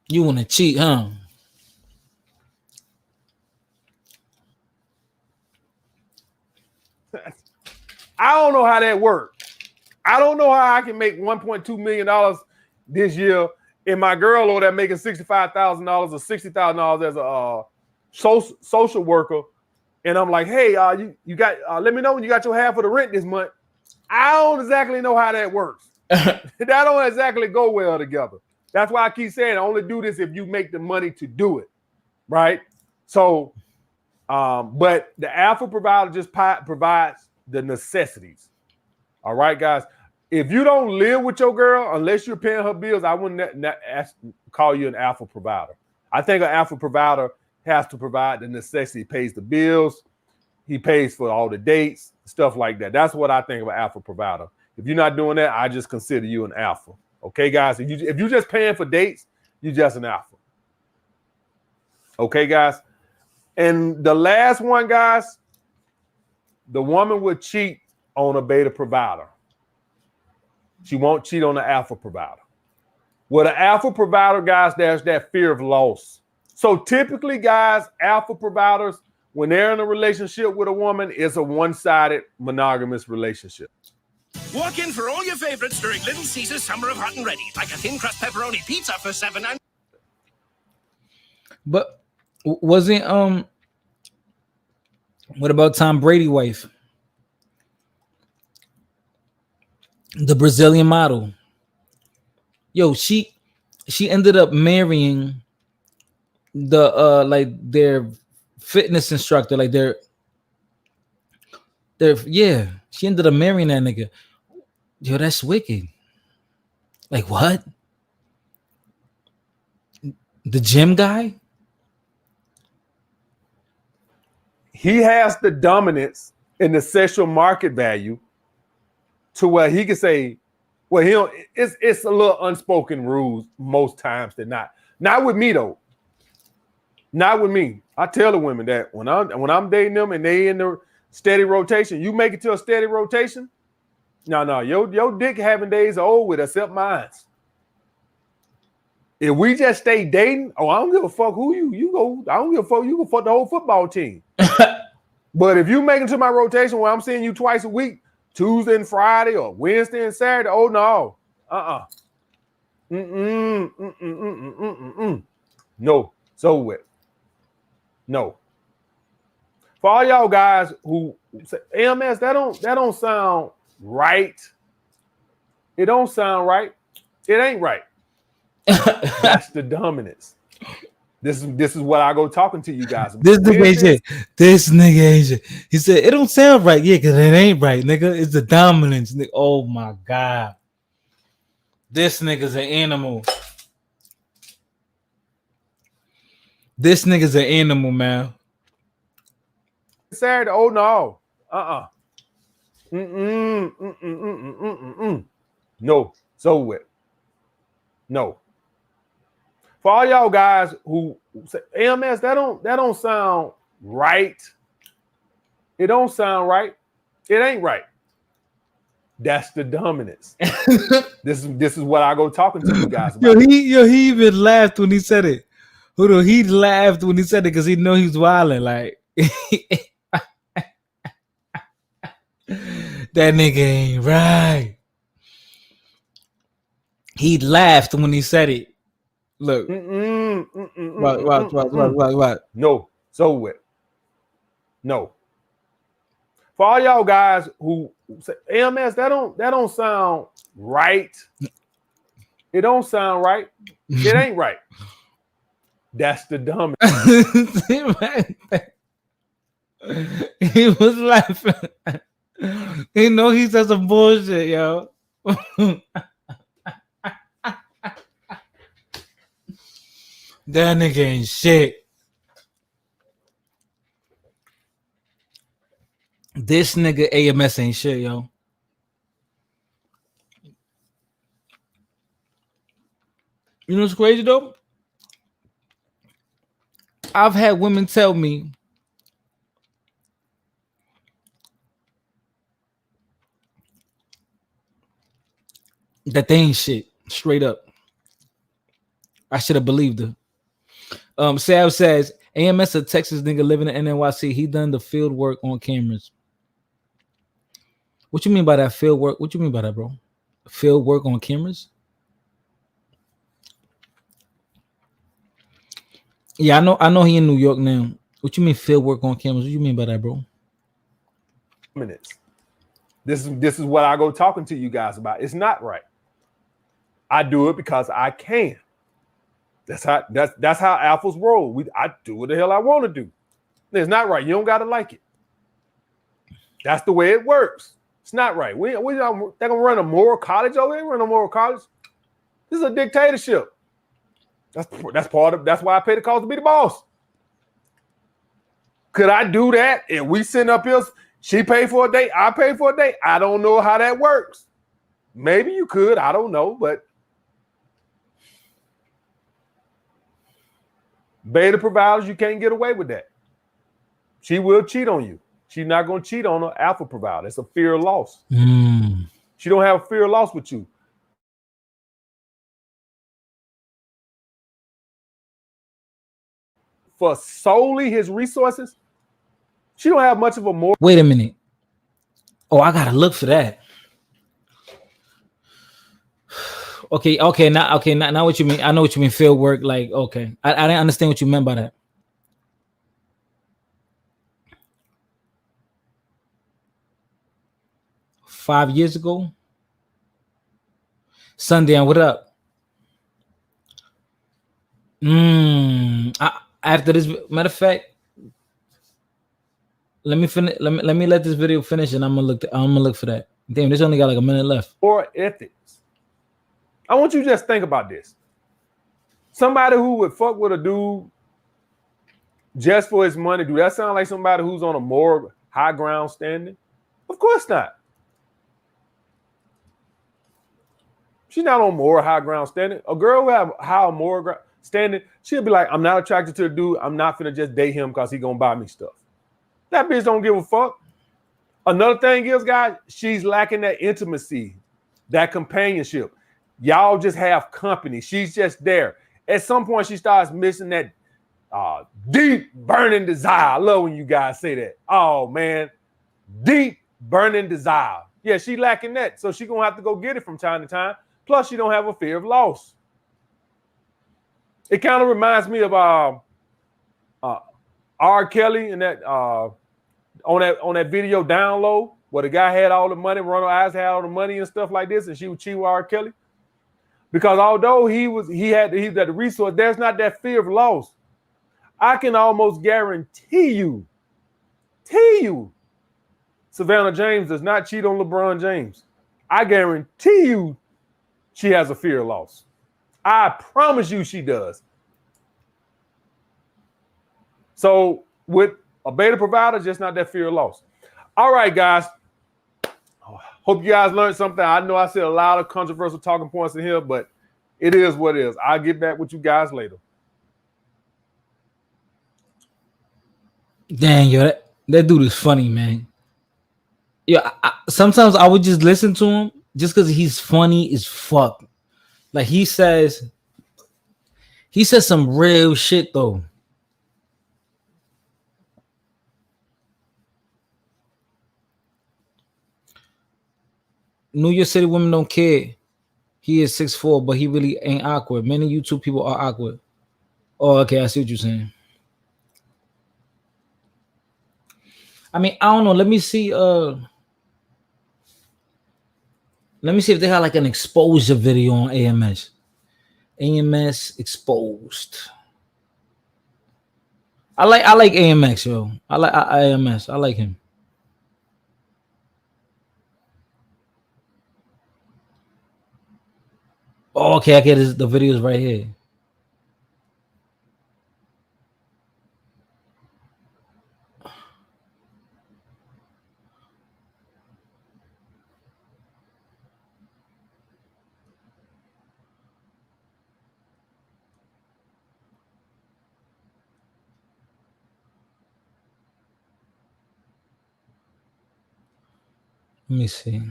You want to cheat, huh? I don't know how that works. I don't know how I can make $1.2 million this year, and my girl over there making $65,000 or $60,000 as a social worker, and I'm like, hey, you got let me know when you got your half of the rent this month. I don't exactly know how that works. That don't exactly go well together. That's why I keep saying I only do this if you make the money to do it, right? So, but the alpha provider just provides the necessities. All right, guys. If you don't live with your girl, unless you're paying her bills, I wouldn't call you an alpha provider. I think an alpha provider has to provide the necessity. He pays the bills. He pays for all the dates, stuff like that. That's what I think of an alpha provider. If you're not doing that, I just consider you an alpha. Okay, guys? If you're just paying for dates, you're just an alpha. Okay, guys? And the last one, guys, the woman would cheat on a beta provider. She won't cheat on the alpha provider. With an alpha provider, guys, there's that fear of loss. So typically, guys, alpha providers, when they're in a relationship with a woman, it's a one-sided monogamous relationship. Walk in for all your favorites during Little Caesar's Summer of Hot and Ready, like a thin crust pepperoni pizza for $7. But wasn't what about Tom Brady wife? The Brazilian model. Yo, she ended up marrying the like their fitness instructor, like their yeah, she ended up marrying that nigga. Yo, that's wicked. Like what? The gym guy? He has the dominance in the sexual market value to where he can say, well, he don't, it's a little unspoken rules most times than not. Not with me though. Not with me. I tell the women that when I'm dating them and they in the steady rotation, you make it to a steady rotation. No, your dick having days are old with except mine. If we just stay dating, I don't give a fuck who you go. I don't give a fuck. You can fuck the whole football team. But if you make it to my rotation where I'm seeing you twice a week, Tuesday and Friday or Wednesday and Saturday, oh no, no. So what? No. For all y'all guys who say AMS, that don't sound right. It don't sound right. It ain't right. That's the dominance. This is what I go talking to you guys about. This nigga ain't shit. This nigga ain't shit. He said it don't sound right. Yeah, because it ain't right, nigga. It's the dominance. Nigga. Oh my god. This nigga's an animal. This nigga's an animal, man. Saturday, oh no. No. So what? No. For all y'all guys who say AMS, that don't sound right. It don't sound right. It ain't right. That's the dominance. This is what I go talking to you guys about. He even laughed when he said it. Hold on, he laughed when he said it because he know he's wilding. Like that nigga ain't right. He laughed when he said it. Look. What? No. So what? No. For all y'all guys who say AMS, that don't sound right. It don't sound right. It ain't right. That's the dumbest. He was laughing. He know he said some bullshit, yo. That nigga ain't shit. This nigga AMS ain't shit, yo. You know what's crazy though? I've had women tell me that they ain't shit. Straight up. I should have believed her. Sav says AMS a Texas nigga living in NYC. He done the field work on cameras. What you mean by that field work? What you mean by that, bro? Field work on cameras? Yeah, I know he in New York now. What you mean field work on cameras? What you mean by that, bro? Minutes. This is what I go talking to you guys about. It's not right. I do it because I can. That's how alphas roll. I do what the hell I want to do. It's not right. You don't gotta like it. That's the way it works. It's not right. They're gonna run a moral college over here. Run a moral college. This is a dictatorship. That's why I pay the cost to be the boss. Could I do that? And we sitting up here, she paid for a date, I pay for a date. I don't know how that works. Maybe you could, I don't know, but beta providers, you can't get away with that. She will cheat on you. She's not going to cheat on an alpha provider. It's a fear of loss. She don't have a fear of loss with you. For solely his resources, she don't have much of a more. Wait a minute. Oh, I gotta look for that. Okay. Now what you mean? I know what you mean. Field work, like okay. I didn't understand what you meant by that. $5 years ago. Sunday, what up? after this, matter of fact, let me finish. Let me let this video finish, and I'm gonna look for that. Damn, this only got like a minute left. Or ethics. I want you to just think about this. Somebody who would fuck with a dude just for his money, do that sound like somebody who's on a more high ground standing? Of course not. She's not on more high ground standing. A girl who have high more standing, she'll be like, I'm not attracted to the dude. I'm not finna just date him because he gonna buy me stuff. That bitch don't give a fuck. Another thing is, guys, she's lacking that intimacy, that companionship. Y'all just have company. She's just there. At some point, she starts missing that deep burning desire. I love when you guys say that. Oh, man. Deep burning desire. Yeah, she lacking that. So she going to have to go get it from time to time. Plus, she don't have a fear of loss. It kind of reminds me of R. Kelly and that on that video Down Low, where the guy had all the money, Ronald Eyes had all the money and stuff like this, and she would cheat with R. Kelly. Because although he had the resource, there's not that fear of loss. I can almost guarantee you, Savannah James does not cheat on LeBron James. I guarantee you she has a fear of loss. I promise you she does. So with a beta provider, just not that fear of loss. All right, guys. Hope you guys learned something. I know I said a lot of controversial talking points in here, but it is what it is. I'll get back with you guys later. Dang, yo, that dude is funny, man. Yeah, sometimes I would just listen to him just because he's funny as fuck. Like he says some real shit though. New York City women don't care. He is 6'4", but he really ain't awkward. Many YouTube people are awkward. Oh, okay, I see what you're saying. I mean, I don't know. Let me see if they have like an exposure video on AMS. AMS exposed. I like AMX, yo. I like AMS. I like him. Oh, okay, I get the videos right here. Let me see.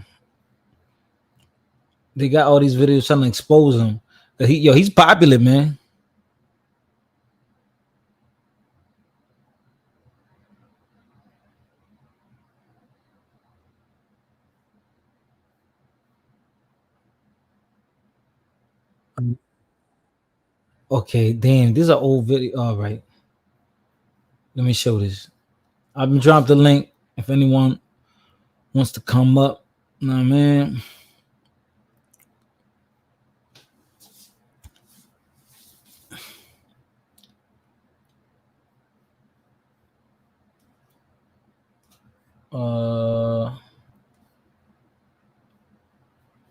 They got all these videos trying to expose him. He's popular, man. Okay, damn, this is an old video. All right. Let me show this. I've been dropped the link if anyone wants to come up. Nah, man.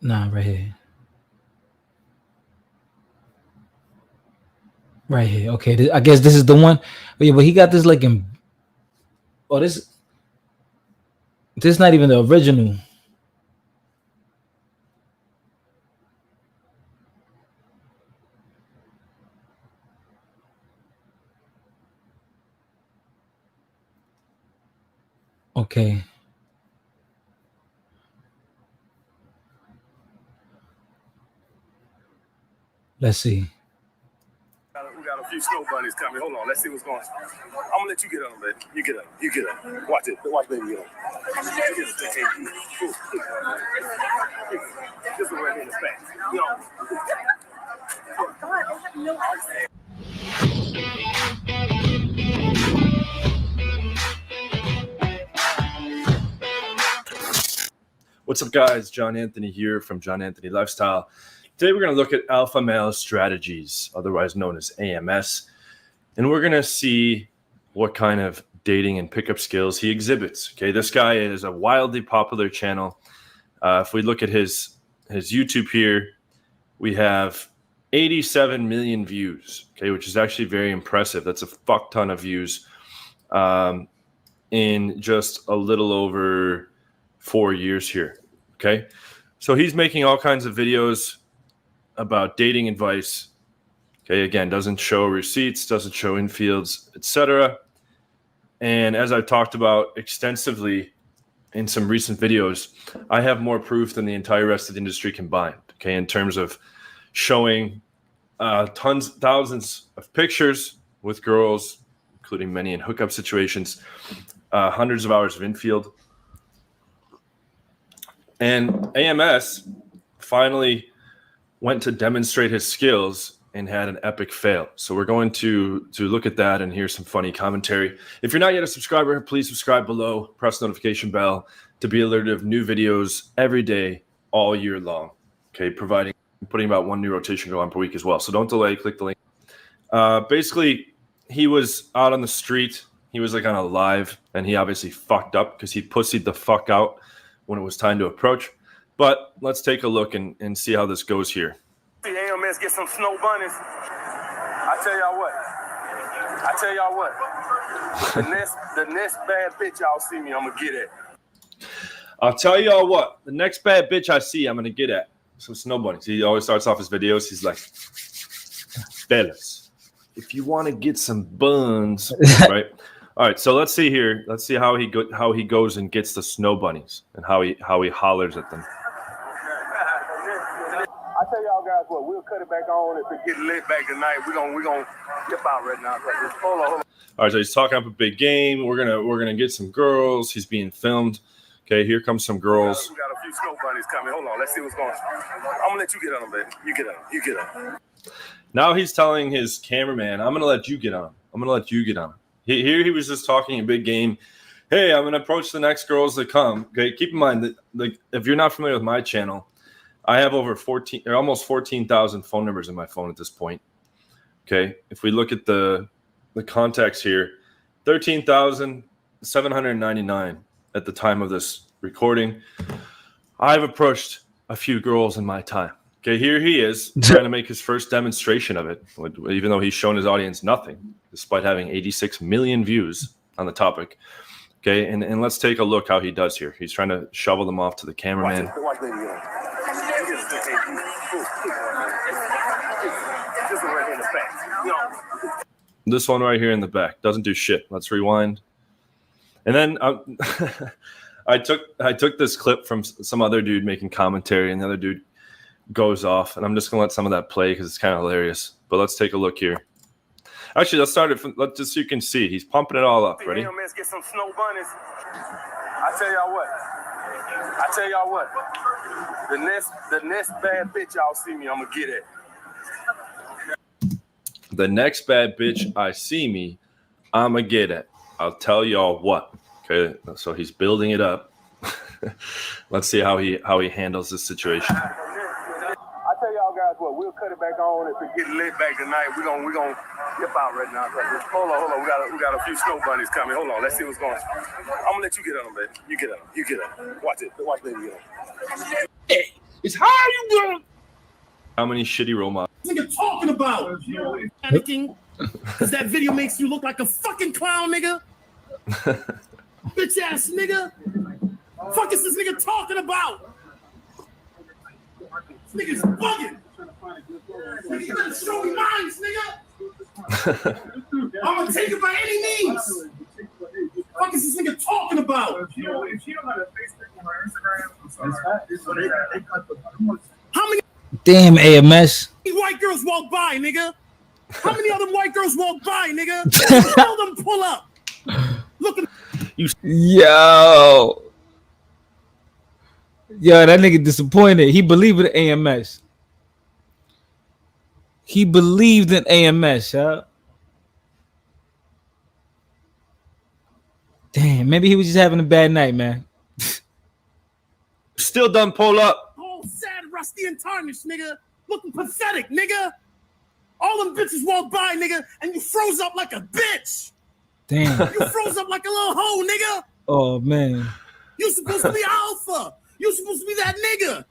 Nah, right here. Right here. Okay, I guess this is the one. But yeah, but he got this like in. Oh, this is not even the original. Okay. Let's see. We got a few snow bunnies coming. Hold on, let's see what's going on. I'm gonna let you get on, baby. You get up. You get up. Watch it. Watch baby get up. This one right here in the back. Oh God, they have no accent. What's up, guys? John Anthony here from John Anthony Lifestyle. Today we're going to look at alpha male strategies, otherwise known as AMS. and we're gonna see what kind of dating and pickup skills he exhibits. Okay, this guy is a wildly popular channel. If we look at his YouTube here, we have 87 million views. Okay, which is actually very impressive. That's a fuck ton of views in just a little over 4 years here. Okay, so he's making all kinds of videos about dating advice. Okay, again, doesn't show receipts, doesn't show infields, etc. And as I've talked about extensively in some recent videos, I have more proof than the entire rest of the industry combined. Okay, in terms of showing thousands of pictures with girls, including many in hookup situations, hundreds of hours of infield. And AMS finally went to demonstrate his skills and had an epic fail. So we're going to look at that and hear some funny commentary. If you're not yet a subscriber, please subscribe below, press the notification bell to be alerted of new videos every day, all year long. Okay, putting about one new rotation go on per week as well. So don't delay, click the link. Basically, he was out on the street. He was like on a live, and he obviously fucked up because he pussied the fuck out when it was time to approach. But let's take a look and see how this goes here. See AMS get some snow bunnies. I tell y'all what. The next bad bitch y'all see me, I'm gonna get at. I'll tell y'all what. The next bad bitch I see, I'm gonna get at. Some snow bunnies. He always starts off his videos. He's like, fellas, if you want to get some buns, right? All right. So let's see here. Let's see how he goes and gets the snow bunnies and how he hollers at them. I tell y'all guys what, we'll cut it back on if it get lit back tonight. We're gonna dip out right now. Hold on. All right, so he's talking up a big game. We're gonna get some girls. He's being filmed. Okay, here comes some girls. We got a few snow bunnies coming. Hold on, let's see what's going on. I'm gonna let you get on them, baby. You get on them. Now he's telling his cameraman, "I'm gonna let you get on. I'm gonna let you get on." Here he was just talking a big game. Hey, I'm gonna approach the next girls that come. Okay, keep in mind that if you're not familiar with my channel, I have over almost 14,000 phone numbers in my phone at this point. Okay, if we look at the contacts here, 13,799 at the time of this recording. I've approached a few girls in my time. Okay, here he is trying to make his first demonstration of it, even though he's shown his audience nothing, despite having 86 million views on the topic. Okay, and let's take a look how he does here. He's trying to shovel them off to the cameraman. This one right here in the back doesn't do shit. Let's rewind. And then I took this clip from some other dude making commentary, and the other dude goes off. And I'm just gonna let some of that play because it's kind of hilarious. But let's take a look here. Actually, let's start it from just so you can see. He's pumping it all up. Ready? AMS get some snow bunnies. I tell y'all what. The next bad bitch y'all see me, I'm gonna get at. The next bad bitch I see me, I'ma get at. I'll tell y'all what. Okay, so he's building it up. Let's see how he handles this situation. I tell y'all guys what, we'll cut it back on if it get lit back tonight. We're gonna dip out right now. Hold on. We got a few snow bunnies coming. Hold on, let's see what's going on. I'm gonna let you get on them, baby. You get on. Watch baby get on. Hey, it's how you doing? How many shitty role models? Nigga talking about panicking because that video makes you look like a fucking clown, nigga. Bitch ass nigga. Fuck is this nigga talking about? This nigga's bugging. Nigga, you better show me minds, nigga. I'm gonna take it by any means. Fuck is this nigga talking about? How many Damn, AMS. white girls walk by, nigga? How many other white girls walk by, nigga? Tell them pull up. Look at Yo, that nigga disappointed. He believed in AMS. He believed in AMS, huh? Damn, maybe he was just having a bad night, man. Still done pull up. all sad, rusty, and tarnished, nigga. Looking pathetic, nigga. All them bitches walked by, nigga, and you froze up like a bitch. Damn. You froze up like a little hoe, nigga. Oh man. You supposed to be alpha. You supposed to be that nigga.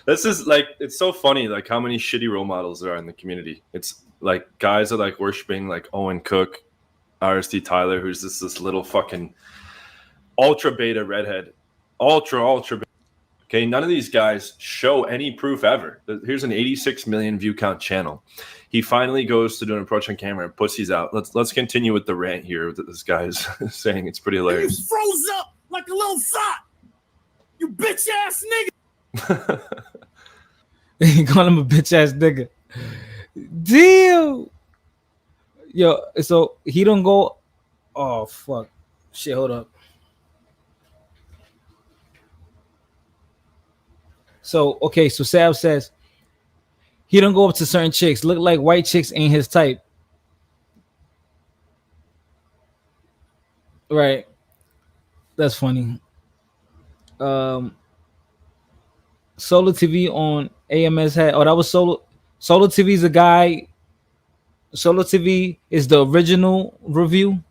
This is like, it's so funny, like how many shitty role models there are in the community. It's like guys are like worshiping like Owen Cook, RSD Tyler, who's this little fucking ultra beta redhead, ultra beta. Okay, none of these guys show any proof ever. Here's an 86 million view count channel. He finally goes to do an approach on camera and pussies out. Let's continue with the rant here that this guy is saying. It's pretty hilarious. You froze up like a little thought. You bitch ass nigga. He call him a bitch ass nigga. Damn. Yo, so he don't go. Oh fuck. Shit, hold up. So okay, so Sab says he don't go up to certain chicks. Look like white chicks ain't his type. Right. That's funny. Solo TV on AMS had. Oh, that was Solo. Solo TV's a guy. Solo TV is the original review,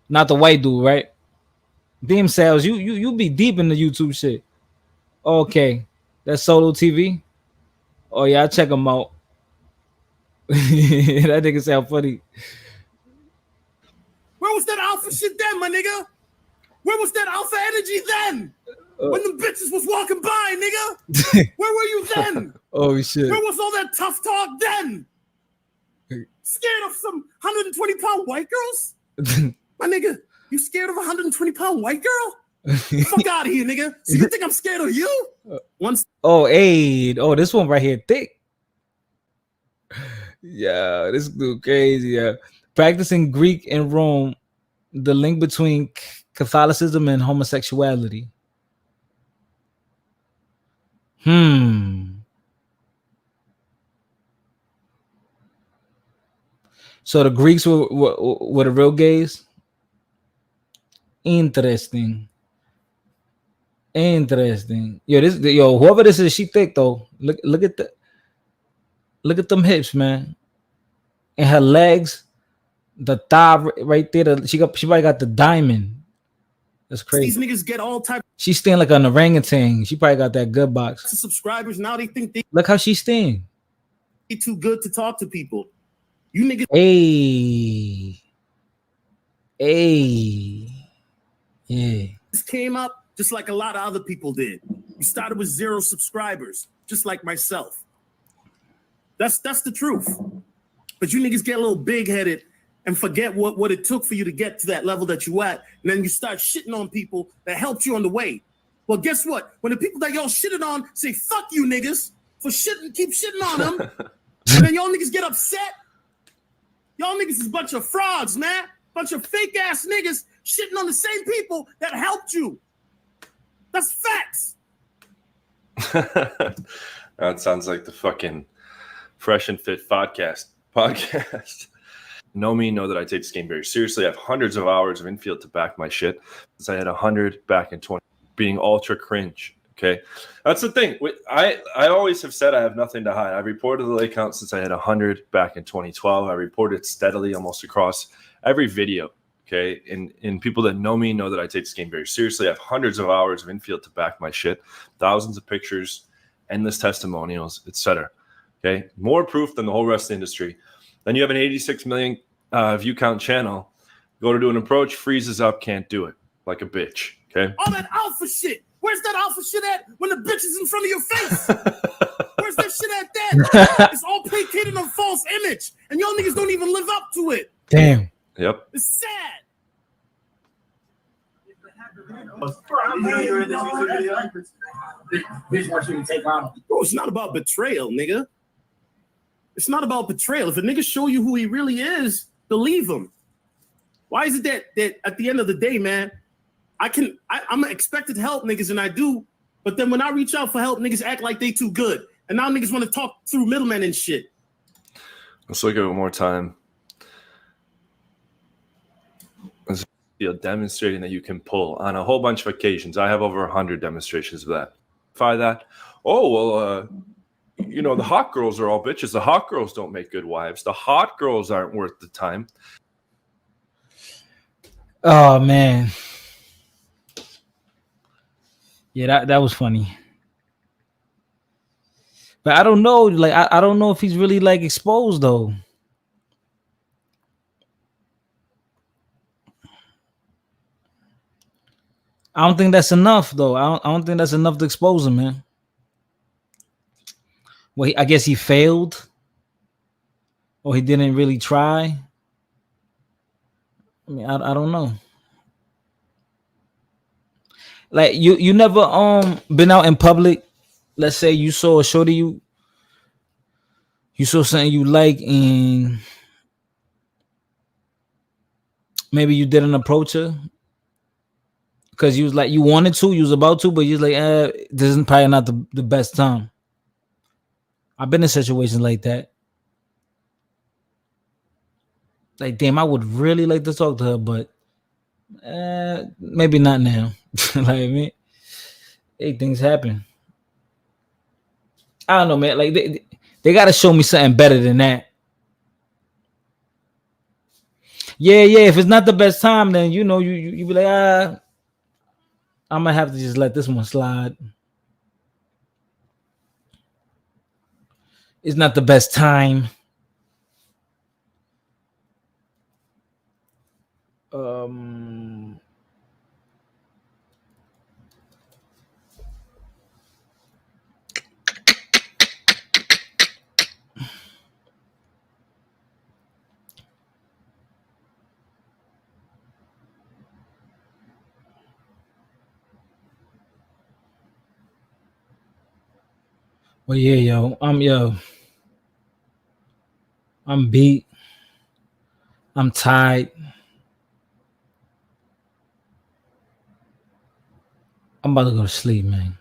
not the white dude, right? Damn, Sales, you be deep in the YouTube shit. Okay, that's Solo TV. Oh yeah, I check him out. That nigga sound funny. Where was that alpha shit then, my nigga? Where was that alpha energy then? When the bitches was walking by, nigga? Where were you then? Oh shit. Where was all that tough talk then? Scared of some 120-pound white girls? My nigga, you scared of a 120-pound white girl? Fuck out of here, nigga. So you think I'm scared of you? Oh, hey. Oh, this one right here, thick. Yeah, this dude crazy. Yeah. Practicing Greek in Rome, the link between Catholicism and homosexuality. So the Greeks were the real gays? Interesting. Yo, whoever this is, she thick though. Look at them hips, man. And her legs, the thigh right there. She probably got the diamond. That's crazy. These niggas get all types. She stand like an orangutan. She probably got that good box. of subscribers. Now they think they Look how she stand. too good to talk to people. You niggas. Yeah. This came up just like a lot of other people did. You started with 0 subscribers, just like myself. That's the truth. But you niggas get a little big-headed and forget what it took for you to get to that level that you at, and then you start shitting on people that helped you on the way. Well, guess what? When the people that y'all shitted on say "fuck you niggas" for keep shitting on them, and then y'all niggas get upset. Y'all niggas is a bunch of frauds, man. Bunch of fake ass niggas shitting on the same people that helped you. That's facts. That sounds like the fucking Fresh and Fit podcast. Know me, know that I take this game very seriously. I have hundreds of hours of infield to back my shit. Since I had 100 back in 20, being ultra cringe. Okay, that's the thing. I always have said I have nothing to hide. I reported the lay count since I had 100 back in 2012. I reported steadily almost across every video. Okay, and people that know me know that I take this game very seriously. I have hundreds of hours of infield to back my shit, thousands of pictures, endless testimonials, etc. Okay, more proof than the whole rest of the industry. Then you have an 86 million view count channel. Go to do an approach, freezes up, can't do it, like a bitch. Okay. All that alpha shit. Where's that alpha shit at when the bitch is in front of your face? Where's that shit at then? It's all placated on false image, and y'all niggas don't even live up to it. Damn. Yep. It's sad. Bro, it's not about betrayal, nigga. It's not about betrayal. If a nigga show you who he really is, believe him. Why is it that at the end of the day, man, I'm expected to help niggas, and I do, but then when I reach out for help, niggas act like they too good. And now niggas want to talk through middlemen and shit. Let's look at it one more time. Demonstrating that you can pull on a whole bunch of occasions. I have over 100 demonstrations of that. Try that. Oh, well, you know, the hot girls are all bitches. The hot girls don't make good wives. The hot girls aren't worth the time. Oh man. Yeah, that was funny. But I don't know, like I don't know if he's really like exposed though. I don't think that's enough though. I don't think that's enough to expose him, man. Well, I guess he failed, or he didn't really try. I mean, I don't know. Like you never been out in public. Let's say you saw a shorty you saw something you like, and maybe you didn't approach her because you was like you wanted to, you was about to, but you was like, this is probably not the best time. I've been in situations like that. Like, damn, I would really like to talk to her, but maybe not now. Like, I mean, hey, things happen. I don't know, man. Like, they got to show me something better than that. Yeah. If it's not the best time, then you know you be like, I'm gonna have to just let this one slide. It's not the best time. Well, yeah, yo, I'm beat. I'm tired. I'm about to go to sleep, man.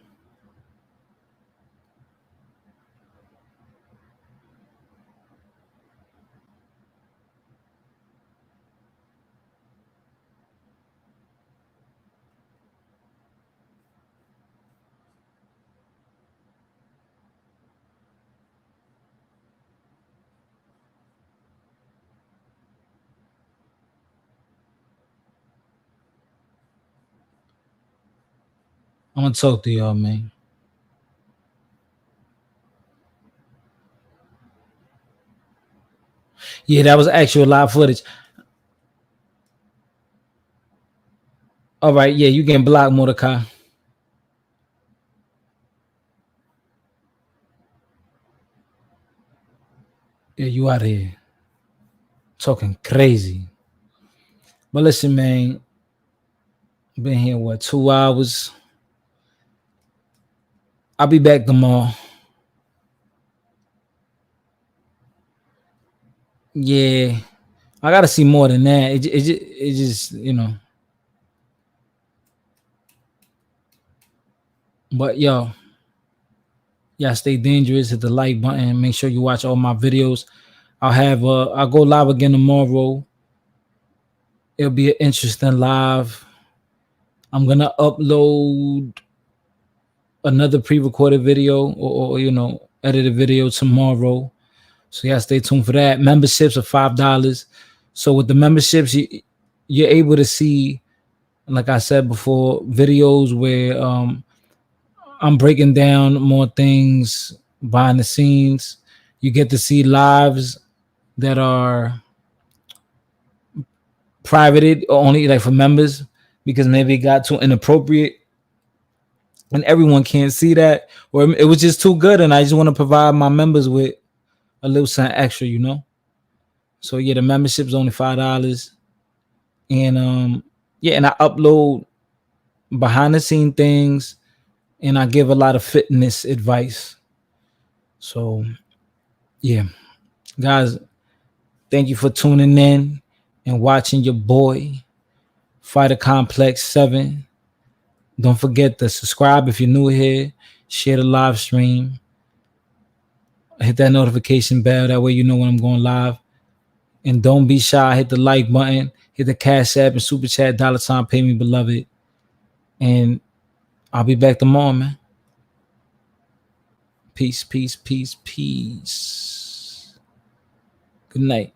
I'm gonna talk to y'all, man. Yeah, that was actual live footage. All right, yeah, you can block Mordecai. Yeah, you out here talking crazy. But listen, man, been here, what, 2 hours? I'll be back tomorrow. Yeah, I gotta see more than that. It just, you know. But yo, yeah, stay dangerous. Hit the like button. Make sure you watch all my videos. I'll go live again tomorrow. It'll be an interesting live. I'm gonna upload another pre-recorded video or you know, edited video tomorrow. So yeah, stay tuned for that. Memberships are $5. So with the memberships, you're able to see, like I said before, videos where I'm breaking down more things behind the scenes. You get to see lives that are privated or only like for members, because maybe it got too inappropriate and everyone can't see that, or it was just too good and I just want to provide my members with a little something extra, you know. So yeah, the membership's only $5. And yeah, and I upload behind the scene things and I give a lot of fitness advice. So yeah, guys, thank you for tuning in and watching your boy Fighter Complex 7. Don't forget to subscribe if you're new here. Share the live stream. Hit that notification bell. That way you know when I'm going live. And don't be shy. Hit the like button. Hit the Cash App and Super Chat $ Pay Me Beloved. And I'll be back tomorrow, man. Peace, peace, peace, peace. Good night.